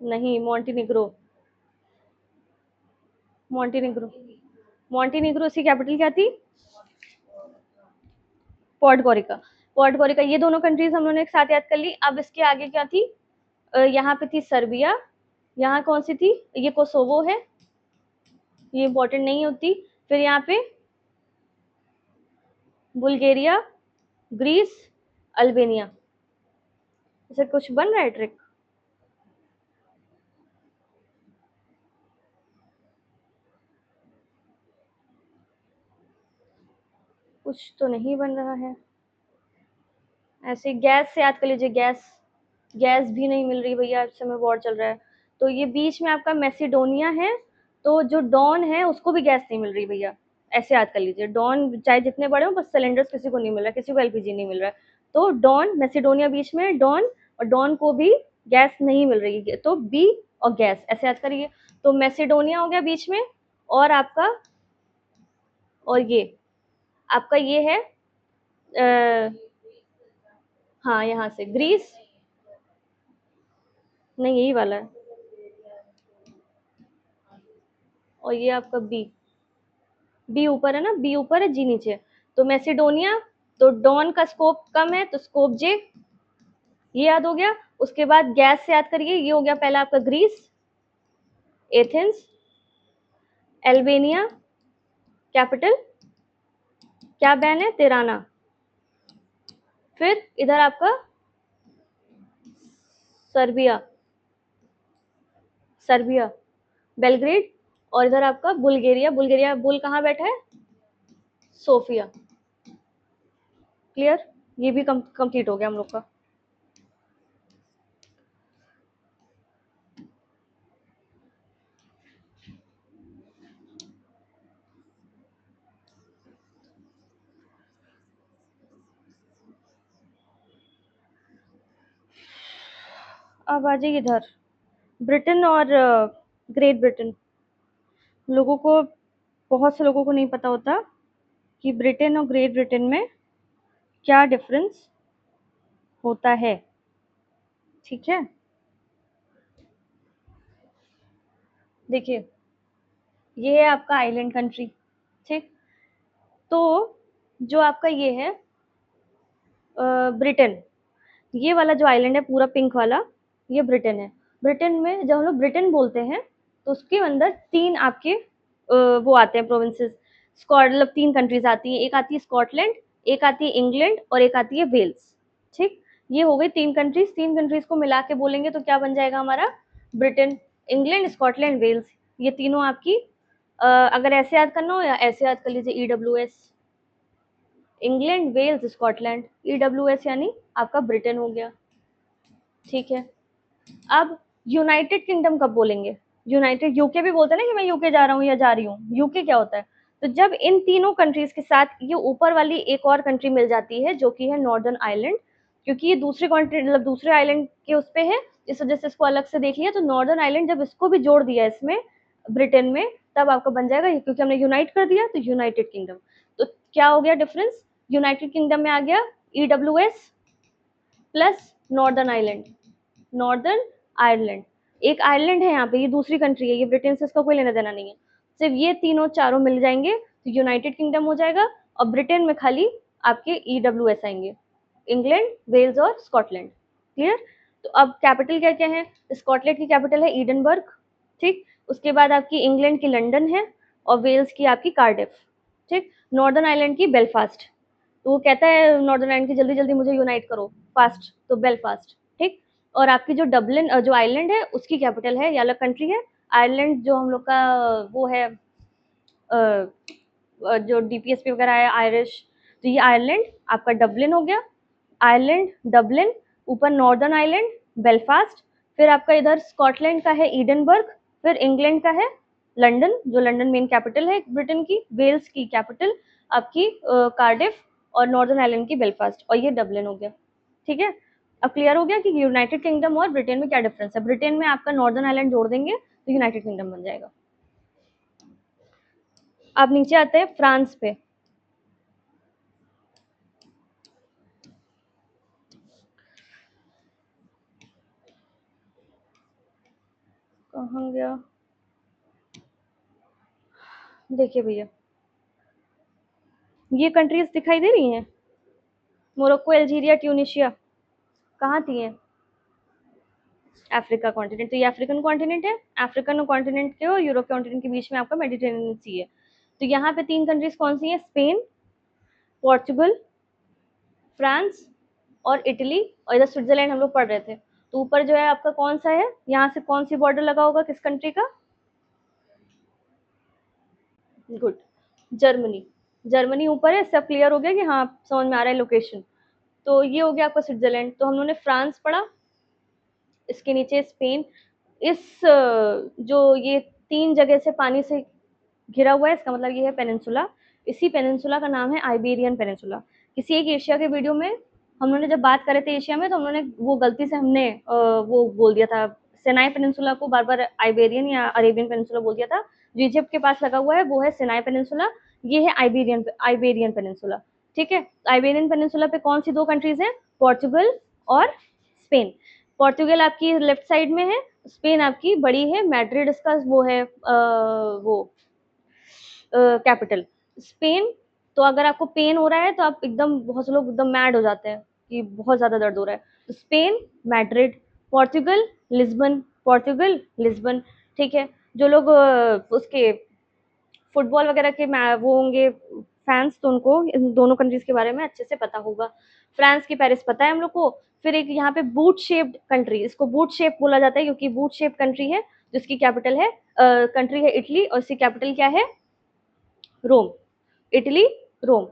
नहीं मोंटीनिग्रो, मोंटीनिग्रो, मोंटीनिग्रो। इसकी कैपिटल क्या थी, पॉडगोरिका, पॉडगोरिका। ये दोनों कंट्रीज हम लोगों ने एक साथ याद कर ली। अब इसके आगे क्या थी, यहाँ पे थी सर्बिया, यहाँ कौन सी थी, ये कोसोवो है, ये इंपॉर्टेंट नहीं होती। फिर यहाँ पे बुल्गारिया, ग्रीस, अल्बानिया। इसे कुछ बन रहा है ट्रिक, कुछ तो नहीं बन रहा है। ऐसे गैस से याद कर लीजिए, गैस, गैस भी नहीं मिल रही भैया, इस समय वॉर चल रहा है। तो ये बीच में आपका मैसेडोनिया है, तो जो डॉन है उसको भी गैस नहीं मिल रही भैया, ऐसे याद कर लीजिए। डॉन चाहे जितने बड़े हो, बस सिलेंडर्स किसी को नहीं मिल रहा, किसी को एलपीजी नहीं मिल रहा है। तो डॉन, मैसेडोनिया बीच में डॉन, और डॉन को भी गैस नहीं मिल रही है, तो बी और गैस, ऐसे याद करिए। तो मैसेडोनिया हो गया बीच में, और आपका, और ये आपका ये है हाँ यहाँ से ग्रीस, नहीं यही वाला है, और ये आपका बी, बी ऊपर है ना, बी ऊपर है, जी नीचे। तो मैसेडोनिया, तो डॉन का स्कोप कम है, तो स्कोप जे, ये याद हो गया। उसके बाद गैस से याद करिए, ये हो गया पहला आपका ग्रीस, एथेंस, एल्बेनिया, कैपिटल क्या बैन है, तिराना। फिर इधर आपका सर्बिया, सर्बिया, बेलग्रेड, और इधर आपका बुल्गारिया, बुल्गारिया, बुल कहाँ बैठा है, सोफिया। क्लियर, ये भी कंप्लीट हो गया हम लोग का। अब आ जाइए इधर, ब्रिटेन और ग्रेट ब्रिटेन। लोगों को, बहुत से लोगों को नहीं पता होता कि ब्रिटेन और ग्रेट ब्रिटेन में क्या डिफरेंस होता है, ठीक है। देखिए ये है आपका आइलैंड कंट्री, ठीक। तो जो आपका ये है ब्रिटेन, ये वाला जो आइलैंड है पूरा पिंक वाला, ये ब्रिटेन है। ब्रिटेन में जब हम लोग ब्रिटेन बोलते हैं तो उसके अंदर 3 आपके वो आते हैं प्रोविंसेस, मतलब 3 कंट्रीज आती हैं। एक आती है स्कॉटलैंड, एक आती है इंग्लैंड, और एक आती है वेल्स, ठीक। ये हो गई 3 कंट्रीज। 3 कंट्रीज को मिला के बोलेंगे तो क्या बन जाएगा हमारा, ब्रिटेन, इंग्लैंड, स्कॉटलैंड, वेल्स। ये तीनों आपकी अगर ऐसे याद करना हो या ऐसे याद कर लीजिए, EWS, England, Wales, Scotland, EWS यानी आपका ब्रिटेन हो गया, ठीक है। अब यूनाइटेड किंगडम कब बोलेंगे, यूनाइटेड, यूके भी बोलते हैं ना कि मैं यूके जा रहा हूँ या जा रही हूँ, यूके क्या होता है, तो जब इन तीनों कंट्रीज के साथ ये ऊपर वाली एक और कंट्री मिल जाती है जो कि है नॉर्दर्न आइलैंड, क्योंकि ये दूसरे कंट्री, मतलब दूसरे आइलैंड के उस पे है, इस वजह से इसको अलग से देख लिया। तो नॉर्दर्न आइलैंड जब इसको भी जोड़ दिया इसमें, ब्रिटेन में, तब आपका बन जाएगा, क्योंकि हमने यूनाइट कर दिया तो यूनाइटेड किंगडम। तो क्या हो गया डिफरेंस, यूनाइटेड किंगडम में आ गया EWS plus northern Ireland, northern Ireland. एक आयरलैंड है यहाँ पे, ये दूसरी कंट्री है, ये ब्रिटेन से इसका कोई लेना देना नहीं है। सिर्फ ये तीनों चारों मिल जाएंगे तो यूनाइटेड किंगडम हो जाएगा, और ब्रिटेन में खाली आपके EWS आएंगे, इंग्लैंड, वेल्स और स्कॉटलैंड। क्लियर। तो अब कैपिटल क्या क्या है, स्कॉटलैंड की कैपिटल है ईडनबर्ग, ठीक। उसके बाद आपकी इंग्लैंड की लंदन है, और वेल्स की आपकी कार्डिफ, ठीक। नॉर्दर्न आयरलैंड की बेलफास्ट, तो वो कहता है नॉर्दर्न आयरलैंड की जल्दी जल्दी मुझे यूनाइट करो फास्ट, तो बेलफास्ट, ठीक। और आपकी जो डबलिन जो आयरलैंड है उसकी कैपिटल है, या अलग कंट्री है आयरलैंड, जो हम लोग का वो है जो DPSP वगैरह है आयरिश, तो ये आयरलैंड आपका डबलिन हो गया, आयरलैंड डबलिन, ऊपर नॉर्दर्न आयरलैंड बेलफास्ट, फिर आपका इधर स्कॉटलैंड का है ईडनबर्ग, फिर इंग्लैंड का है लंदन, जो लंदन मेन कैपिटल है ब्रिटेन की, वेल्स की कैपिटल आपकी कार्डिफ, और नॉर्दर्न आयरलैंड की बेलफास्ट, और ये डबलिन हो गया। ठीक है, अब क्लियर हो गया कि यूनाइटेड किंगडम और ब्रिटेन में क्या डिफरेंस है। ब्रिटेन में आपका नॉर्दर्न आयरलैंड जोड़ देंगे तो यूनाइटेड किंगडम बन जाएगा। अब नीचे आते हैं फ्रांस पे। कहाँ गया, देखिए भैया ये कंट्रीज दिखाई दे रही हैं, मोरक्को, अल्जीरिया, ट्यूनिशिया, कहाँ थी हैं, अफ्रीका कॉन्टिनेंट। तो ये अफ्रीकन कॉन्टिनेंट है, अफ्रीकन कॉन्टिनेंट के और यूरोप कॉन्टिनेंट के बीच में आपका मेडिटेरेनियन सी है। तो यहाँ पे तीन कंट्रीज कौन सी हैं, स्पेन, पोर्चुगल, फ्रांस और इटली, और इधर स्विट्जरलैंड हम लोग पढ़ रहे थे। तो ऊपर जो है आपका कौन सा है, यहाँ से कौन सी बॉर्डर लगा होगा किस कंट्री का, गुड, जर्मनी। जर्मनी ऊपर है, सब क्लियर हो गया कि हाँ समझ में आ रहा है लोकेशन। तो ये हो गया आपका स्विट्जरलैंड। तो हम लोगों ने फ्रांस पढ़ा, इसके नीचे स्पेन। इस जो ये तीन जगह से पानी से घिरा हुआ है, इसका मतलब ये है पेनिनसुला। इसी पेनिनसुला का नाम है आइबेरियन पेनिनसुला। किसी एक एशिया के वीडियो में हम लोगों ने जब बात करे थे एशिया में, तो हम लोगों ने वो गलती से हमने वो बोल दिया था, सिनाई पेनिनसुला को बार बार आइबेरियन या अरेबियन पेनिनसुला बोल दिया था। जो इजिप्ट के पास लगा हुआ है वो है सिनाई पेनिनसुला, ये है आइबेरियन पेनिनसुला। ठीक है, आइबेरियन पेनिनसुला पे कौन सी दो कंट्रीज हैं, पोर्चुगल और स्पेन। पोर्चुगल आपकी लेफ्ट साइड में है, स्पेन आपकी बड़ी है, मैड्रिड इसका वो है वो कैपिटल, स्पेन। तो अगर आपको पेन हो रहा है तो आप एकदम, बहुत से लोग एकदम मैड हो जाते हैं कि बहुत ज्यादा दर्द हो रहा है, तो Spain Madrid, Portugal Lisbon, Portugal Lisbon. ठीक है, जो लोग उसके फुटबॉल वगैरह के वो होंगे फैंस, तो उनको इन दोनों कंट्रीज के बारे में अच्छे से पता होगा। फ्रांस की पेरिस पता है हम लोग को। फिर एक यहाँ पे बूट शेप्ड कंट्री, इसको बूट शेप बोला जाता है क्योंकि बूट शेप कंट्री है, जिसकी कैपिटल है कंट्री है इटली, और इसकी कैपिटल क्या है, रोम, इटली, रोम।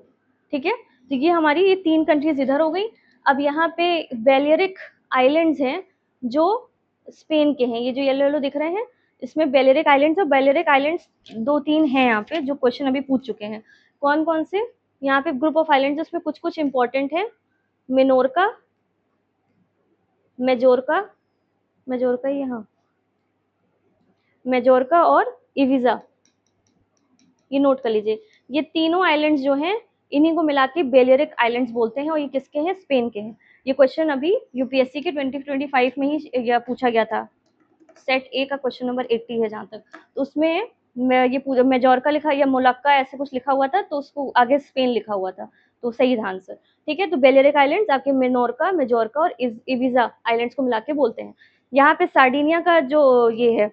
ठीक है, तो ये हमारी ये तीन कंट्रीज इधर हो गई। अब यहाँ पे बेलेरिक आइलैंड्स हैं जो स्पेन के हैं, ये जो येलो येलो दिख रहे हैं इसमें बेलेरिक आइलैंड्स, और बेलेरिक आइलैंड्स दो तीन हैं यहाँ पे जो क्वेश्चन अभी पूछ चुके हैं। कौन कौन से, यहाँ पे ग्रुप ऑफ आइलैंड्स उसमें कुछ कुछ इंपॉर्टेंट है, मेनोरका, मेजोरका, मेजोरका यहाँ, मेजोरका और इविजा, ये नोट कर लीजिए। ये तीनों आइलैंड्स जो हैं इन्हीं को मिला के बेलेरिक आइलैंड्स बोलते हैं, और ये किसके हैं, स्पेन के हैं। ये क्वेश्चन अभी यूपीएससी के 2025 में ही यह पूछा गया था, सेट ए का क्वेश्चन नंबर 80 है जहाँ तक। तो उसमें मैं ये पूरा मेजोरका लिखा या मोलक्का ऐसे कुछ लिखा हुआ था, तो उसको आगे स्पेन लिखा हुआ था, तो सही था आंसर। ठीक है, तो बेलेरिक आइलैंड्स आपके मेनोरका, मेजोरका और इविजा आइलैंड्स को मिला के बोलते हैं। यहाँ पे सार्डिनिया का जो ये है,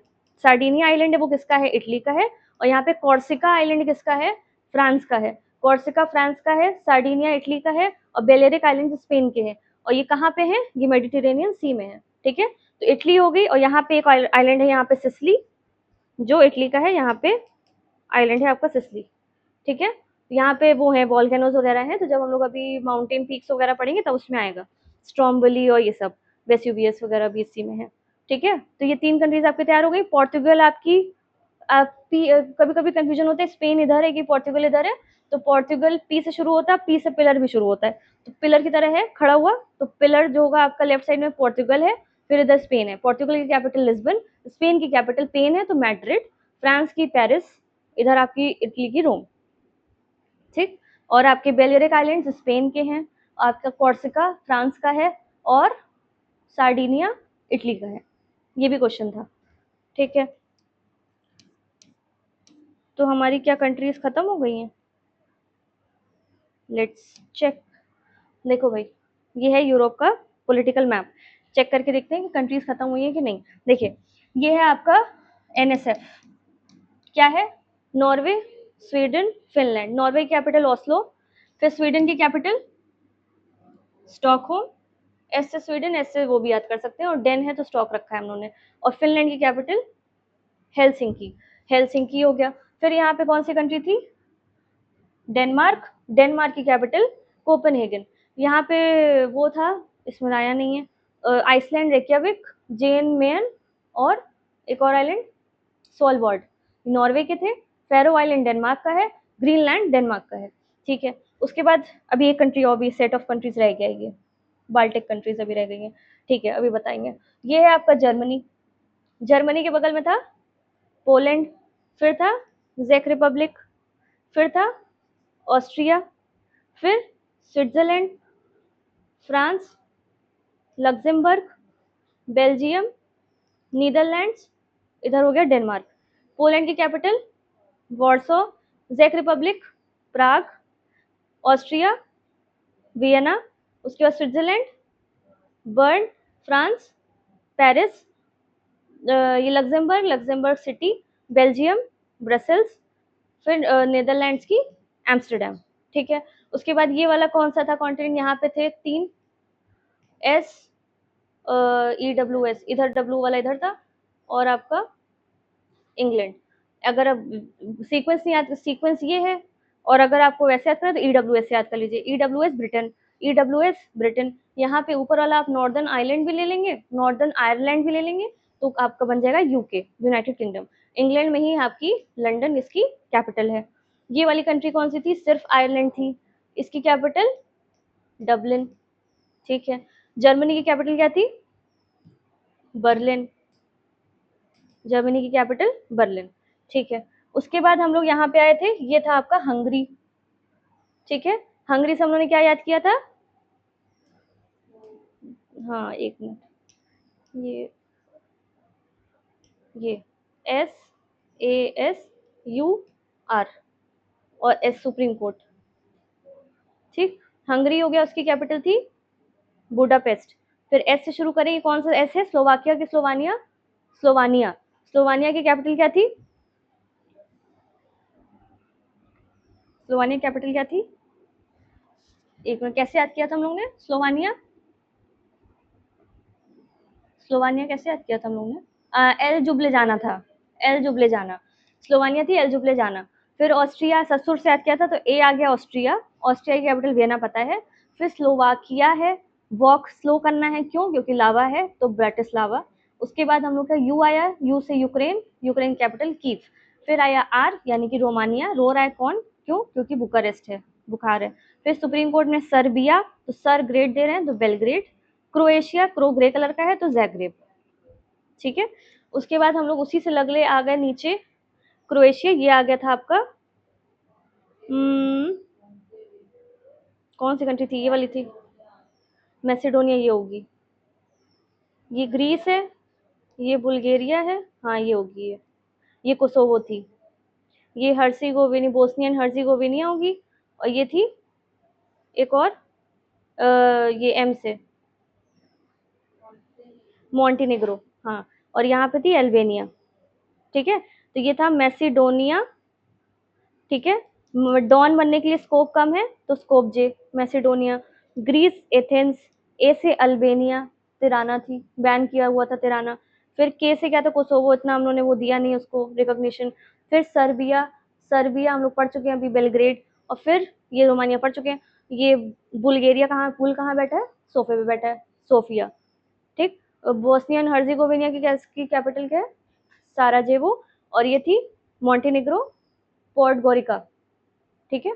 सार्डिनिया आइलैंड है वो किसका है, इटली का है। और यहाँ पे कॉर्सिका आइलैंड किसका है, फ्रांस का है। कॉर्सिका फ्रांस का है, सार्डिनिया इटली का है, और बेलेरिक आइलैंड स्पेन के हैं। और ये कहाँ पे है, ये मेडिटेरेनियन सी में है। ठीक है, तो इटली हो गई, और यहाँ पे एक आइलैंड है यहाँ पे सिसली, जो इटली का है, यहाँ पे आइलैंड है आपका सिसली। ठीक है, यहाँ पे वो है वॉल्केनोज वगैरह हैं, तो जब हम लोग अभी माउंटेन पीक्स वगैरह पढ़ेंगे तब उसमें आएगा, स्ट्रॉम्बली और ये सब, वेस्यूवियस वगैरह भी इसी में है। ठीक है, तो ये तीन कंट्रीज आपकी तैयार हो गई। पोर्टुगल आपकी कभी कभी कंफ्यूजन होता है, स्पेन इधर है कि पोर्टुगल इधर है, तो पोर्टुगल पी से शुरू होता है, पी से पिलर भी शुरू होता है, तो पिलर की तरह है खड़ा हुआ, तो पिलर जो होगा आपका लेफ्ट साइड में पोर्टुगल है, फिर इधर स्पेन है। पोर्टुगल की कैपिटल लिस्बन, स्पेन की कैपिटल पेन है तो मैड्रिड, फ्रांस की पेरिस, इधर आपकी इटली की रोम, ठीक। और आपके बेलेरिक आइलैंड्स स्पेन के हैं, आपका कॉर्सिका फ्रांस का है, और सार्डिनिया इटली का है। ये भी क्वेश्चन था, ठीक है। तो हमारी क्या कंट्रीज खत्म हो गई हैं? Let's check. देखो भाई, ये है यूरोप का पॉलिटिकल मैप। चेक करके देखते हैं कि कंट्रीज खत्म हुई है कि नहीं। देखिए, ये है आपका एनएसएफ। क्या है? Norway, Sweden, Finland. नॉर्वे की कैपिटल ओस्लो, फिर स्वीडन की कैपिटल स्टॉकहोम, एस से स्वीडन, एस से वो भी याद कर सकते हैं, और डेन है तो स्टॉक रखा है हम लोगों ने। और फिनलैंड की कैपिटल हेलसिंकी। हेलसिंकी हो गया। फिर यहाँ पे कौन सी कंट्री थी? डेनमार्क। डेनमार्क की कैपिटल कोपेनहेगन। यहाँ पे वो था, इसमें आया नहीं है, आइसलैंड रेक्याविक, जेन मेन, और एक और आइलैंड सोलबॉर्ड, नॉर्वे के थे। फेरो आइलैंड डेनमार्क का है, ग्रीनलैंड डेनमार्क का है, ठीक है। उसके बाद अभी एक कंट्री और भी, सेट ऑफ कंट्रीज रह गया ये, बाल्टिक कंट्रीज अभी रह गई हैं, ठीक है, अभी बताएंगे। ये है आपका जर्मनी। जर्मनी के बगल में था पोलैंड, फिर था जेक रिपब्लिक, फिर था ऑस्ट्रिया, फिर Switzerland, France, Luxembourg, Belgium, Netherlands, इधर हो गया डेनमार्क। पोलैंड की कैपिटल वॉर्सो, जेक रिपब्लिक प्राग, ऑस्ट्रिया वियना, उसके बाद स्विट्जरलैंड बर्न, फ्रांस पेरिस, ये Luxembourg, Luxembourg city, Belgium Brussels, फिर नीदरलैंड्स की एम्स्टर्डम, ठीक है। उसके बाद ये वाला कौन सा था कॉन्टिनेंट? यहाँ पे थे तीन, एस, ई डब्ल्यू एस, इधर डब्ल्यू वाला इधर था, और आपका इंग्लैंड। अगर अब सीक्वेंस नहीं याद, सीक्वेंस ये है, और अगर आपको वैसे याद करना तो ई डब्ल्यू एस याद कर लीजिए। E W S Britain, E W S Britain. यहाँ पे ऊपर वाला आप नॉर्दर्न आइलैंड भी ले लेंगे, नॉर्दर्न आयरलैंड भी ले लेंगे, तो आपका बन जाएगा यूके, यूनाइटेड किंगडम। इंग्लैंड में ही आपकी लंदन इसकी कैपिटल है। ये वाली कंट्री कौन सी थी? सिर्फ आयरलैंड थी, इसकी कैपिटल डबलिन, ठीक है। जर्मनी की कैपिटल क्या थी? बर्लिन। जर्मनी की कैपिटल बर्लिन, ठीक है। उसके बाद हम लोग यहाँ पे आए थे, ये था आपका हंगरी, ठीक है। हंगरी से हम लोगों ने क्या याद किया था? हाँ एक मिनट, ये S A S U R, और एस सुप्रीम कोर्ट, ठीक। हंगरी हो गया, उसकी कैपिटल थी बुडापेस्ट। फिर एस से शुरू करें, कौन सा एस है? स्लोवाकिया की स्लोवानिया, स्लोवानिया। स्लोवानिया की कैपिटल क्या थी? स्लोवानिया कैपिटल क्या थी? एक मिनट, कैसे याद किया था हम लोग ने स्लोवानिया? स्लोवानिया कैसे याद किया था हम लोग ने? एल जुबले जाना था, एल जुबले जाना। स्लोवानिया थी एल जुबले जाना। फिर ऑस्ट्रिया ससुर से याद किया था, तो ए आ गया ऑस्ट्रिया। ऑस्ट्रिया की कैपिटल वियना पता है। फिर स्लोवाकिया है, वॉक स्लो करना है, क्यों? क्योंकि लावा है तो ब्राटिस्लावा। उसके बाद हम लोग का यू आया, यू से यूक्रेन, यूक्रेन कैपिटल कीव। फिर आया आर यानी कि रोमानिया। रो रहा है कौन? क्यों? क्योंकि बुखारेस्ट है, बुखार है। फिर सुप्रीम कोर्ट ने सर्बिया, तो सर ग्रेड दे रहे हैं तो Belgrade. Croatia, crow grey colour का है तो जैग्रेब, ठीक है। उसके बाद हम लोग उसी से लगले आ गए नीचे, क्रोएशिया, ये आ गया था आपका कौन सी कंट्री थी? ये वाली थी मैसेडोनिया, ये होगी। ये ग्रीस है, ये बुल्गारिया है, हाँ ये होगी ये कोसोवो थी। ये हर्सिगोविनी, बोस्नियन हर्सिगोविनिया होगी। और ये थी एक और, ये एम से मॉन्टेनेग्रो, हाँ। और यहाँ पे थी अल्बानिया, ठीक है। तो ये था मैसेडोनिया, ठीक है। डॉन बनने के लिए स्कोप कम है तो स्कोप जे, मैसेडोनिया। ग्रीस एथेंस, ए से अल्बानिया, तिराना थी, बैन किया हुआ था तिराना। फिर के से क्या था? कोसोवो, इतना हम लोगों ने वो दिया नहीं उसको रिकॉग्निशन। फिर सर्बिया, सर्बिया हम लोग पढ़ चुके हैं अभी, बेलग्रेड। और फिर ये रोमानिया पढ़ चुके हैं। ये बुल्गारिया, कहाँ बुल कहाँ बैठा है? सोफे पे बैठा है, सोफिया, ठीक। बोस्नियन हर्जिगोविनिया की कैपिटल क्या है? साराजेवो। और ये थी मॉन्टेनेग्रो, पोर्ट गोरिका, ठीक है,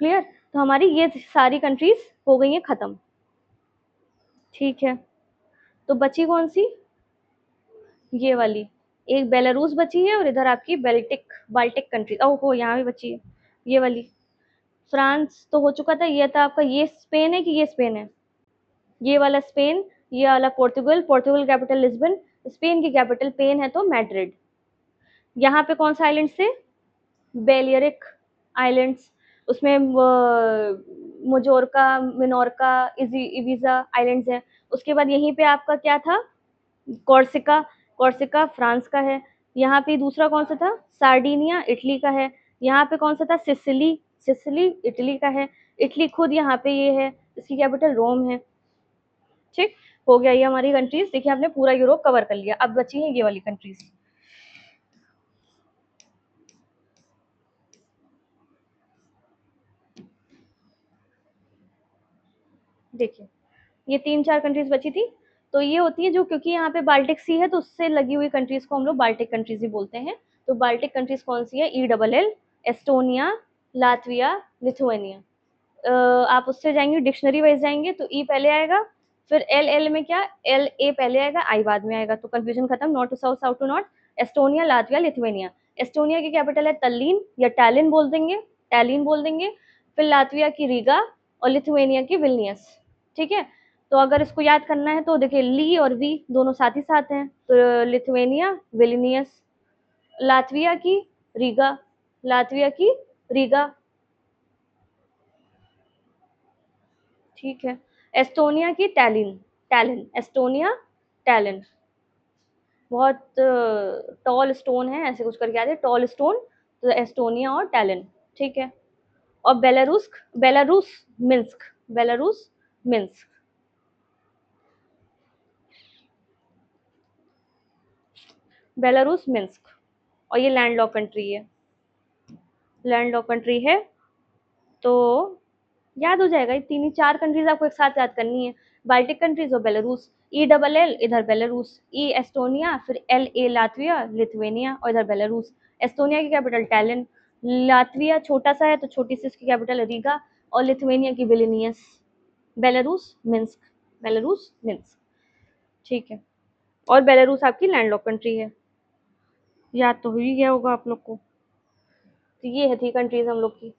क्लियर। तो हमारी ये सारी कंट्रीज हो गई हैं खत्म, ठीक है। तो बची कौन सी? ये वाली, एक बेलारूस बची है और इधर आपकी बाल्टिक कंट्री, ओहो यहाँ भी बची है ये वाली। फ्रांस तो हो चुका था, ये था आपका, ये स्पेन है कि ये स्पेन है, ये वाला स्पेन, ये वाला Portugal, Portugal capital Lisbon, Spain की कैपिटल पेन है तो मैड्रिड। यहाँ पे कौन सा आइलैंड से, बेलियरिक आइलैंड्स, उसमें मोजोर्का, मिनोर्का, इविजा आइलैंड्स हैं। उसके बाद यहीं पे आपका क्या था, कॉर्सिका, कॉर्सिका फ्रांस का है। यहाँ पे दूसरा कौन सा था, सार्डिनिया इटली का है। यहाँ पे कौन सा था, सिसिली, सिसिली इटली का है। इटली खुद यहाँ पे ये है, इसकी कैपिटल रोम है। ठीक, हो गया ये हमारी कंट्रीज। देखिए आपने पूरा यूरोप कवर कर लिया, अब बची है ये वाली कंट्रीज। देखिए ये 3-4 कंट्रीज बची थी, तो ये होती है जो, क्योंकि यहाँ पे बाल्टिक सी है तो उससे लगी हुई कंट्रीज को हम लोग बाल्टिक कंट्रीज ही बोलते हैं। तो बाल्टिक कंट्रीज कौन सी है, ELL, एस्टोनिया, लातविया, लिथुआनिया। आप उससे जाएंगे डिक्शनरी वाइज जाएंगे तो ई पहले आएगा, फिर एल में क्या, LA पहले आएगा, आई बाद में आएगा, तो कंफ्यूजन खत्म, north to south, south to north. Estonia, Latvia, Lithuania. Estonia की कैपिटल है तल्लीन या टैलिन बोल देंगे, टैलिन बोल देंगे। फिर लातविया की रीगा और लिथुआनिया की विल्नियस। ठीक है, तो अगर इसको याद करना है तो देखिए ली और वी दोनों साथ ही साथ हैं, तो लिथुआनिया विल्नियस, लातविया की रीगा, लातविया की रीगा। ठीक है, एस्टोनिया की टैलिन, टैलिन, एस्टोनिया टैलिन। बहुत टॉल स्टोन है ऐसे कुछ करके आते हैं, टॉल स्टोन, तो एस्टोनिया और टैलिन। ठीक है, और Belarus, Belarus Minsk, Belarus Minsk, Belarus Minsk. और ये लैंड लॉक कंट्री है, लैंड लॉक कंट्री है, तो याद हो जाएगा। ये 3 ही 4 कंट्रीज आपको एक साथ याद करनी है, बाल्टिक कंट्रीज और बेलारूस। ELL इधर बेलारूस, ई एस्टोनिया, फिर LA लातविया, लिथुआनिया और इधर बेलारूस। एस्टोनिया की कैपिटल टैलिन, लातविया छोटा सा है तो छोटी सी इसकी कैपिटल रीगा, और लिथुआनिया की Vilnius. Belarus Minsk, Belarus Minsk. ठीक है, और बेलारूस आपकी लैंडलॉक कंट्री है, याद तो हो ही गया होगा आप लोग को। तो ये है थी कंट्रीज हम लोग की।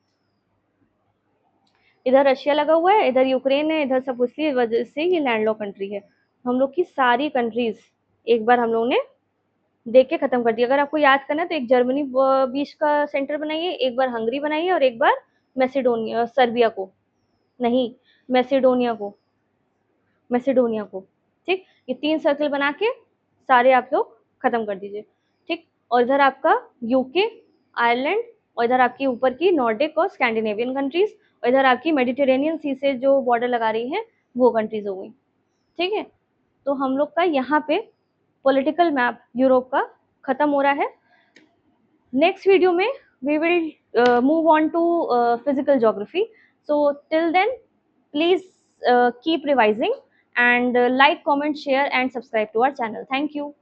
इधर रशिया लगा हुआ है, इधर यूक्रेन है, इधर सब इसलिए वजह से ये लैंडलॉक कंट्री है। हम लोग की सारी कंट्रीज एक बार हम लोग ने देख के खत्म कर दिया। अगर आपको याद करना है तो एक जर्मनी बीच का सेंटर बनाइए, एक बार हंगरी बनाइए, और एक बार मैसेडोनिया, सर्बिया को नहीं, मैसेडोनिया को, मैसेडोनिया को। ठीक, ये 3 सर्कल बना के सारे आप लोग खत्म कर दीजिए। ठीक, और इधर आपका यूके, आयरलैंड, और इधर आपकी ऊपर की नॉर्डिक और स्कैंडिनेवियन कंट्रीज, और इधर आपकी मेडिटेरेनियन सी से जो बॉर्डर लगा रही है वो कंट्रीज हो गई। ठीक है, तो हम लोग का यहाँ पे पॉलिटिकल मैप यूरोप का खत्म हो रहा है। नेक्स्ट वीडियो में we will move on to physical geography. So till then, please keep revising and like, comment, share and subscribe to our channel. Thank you.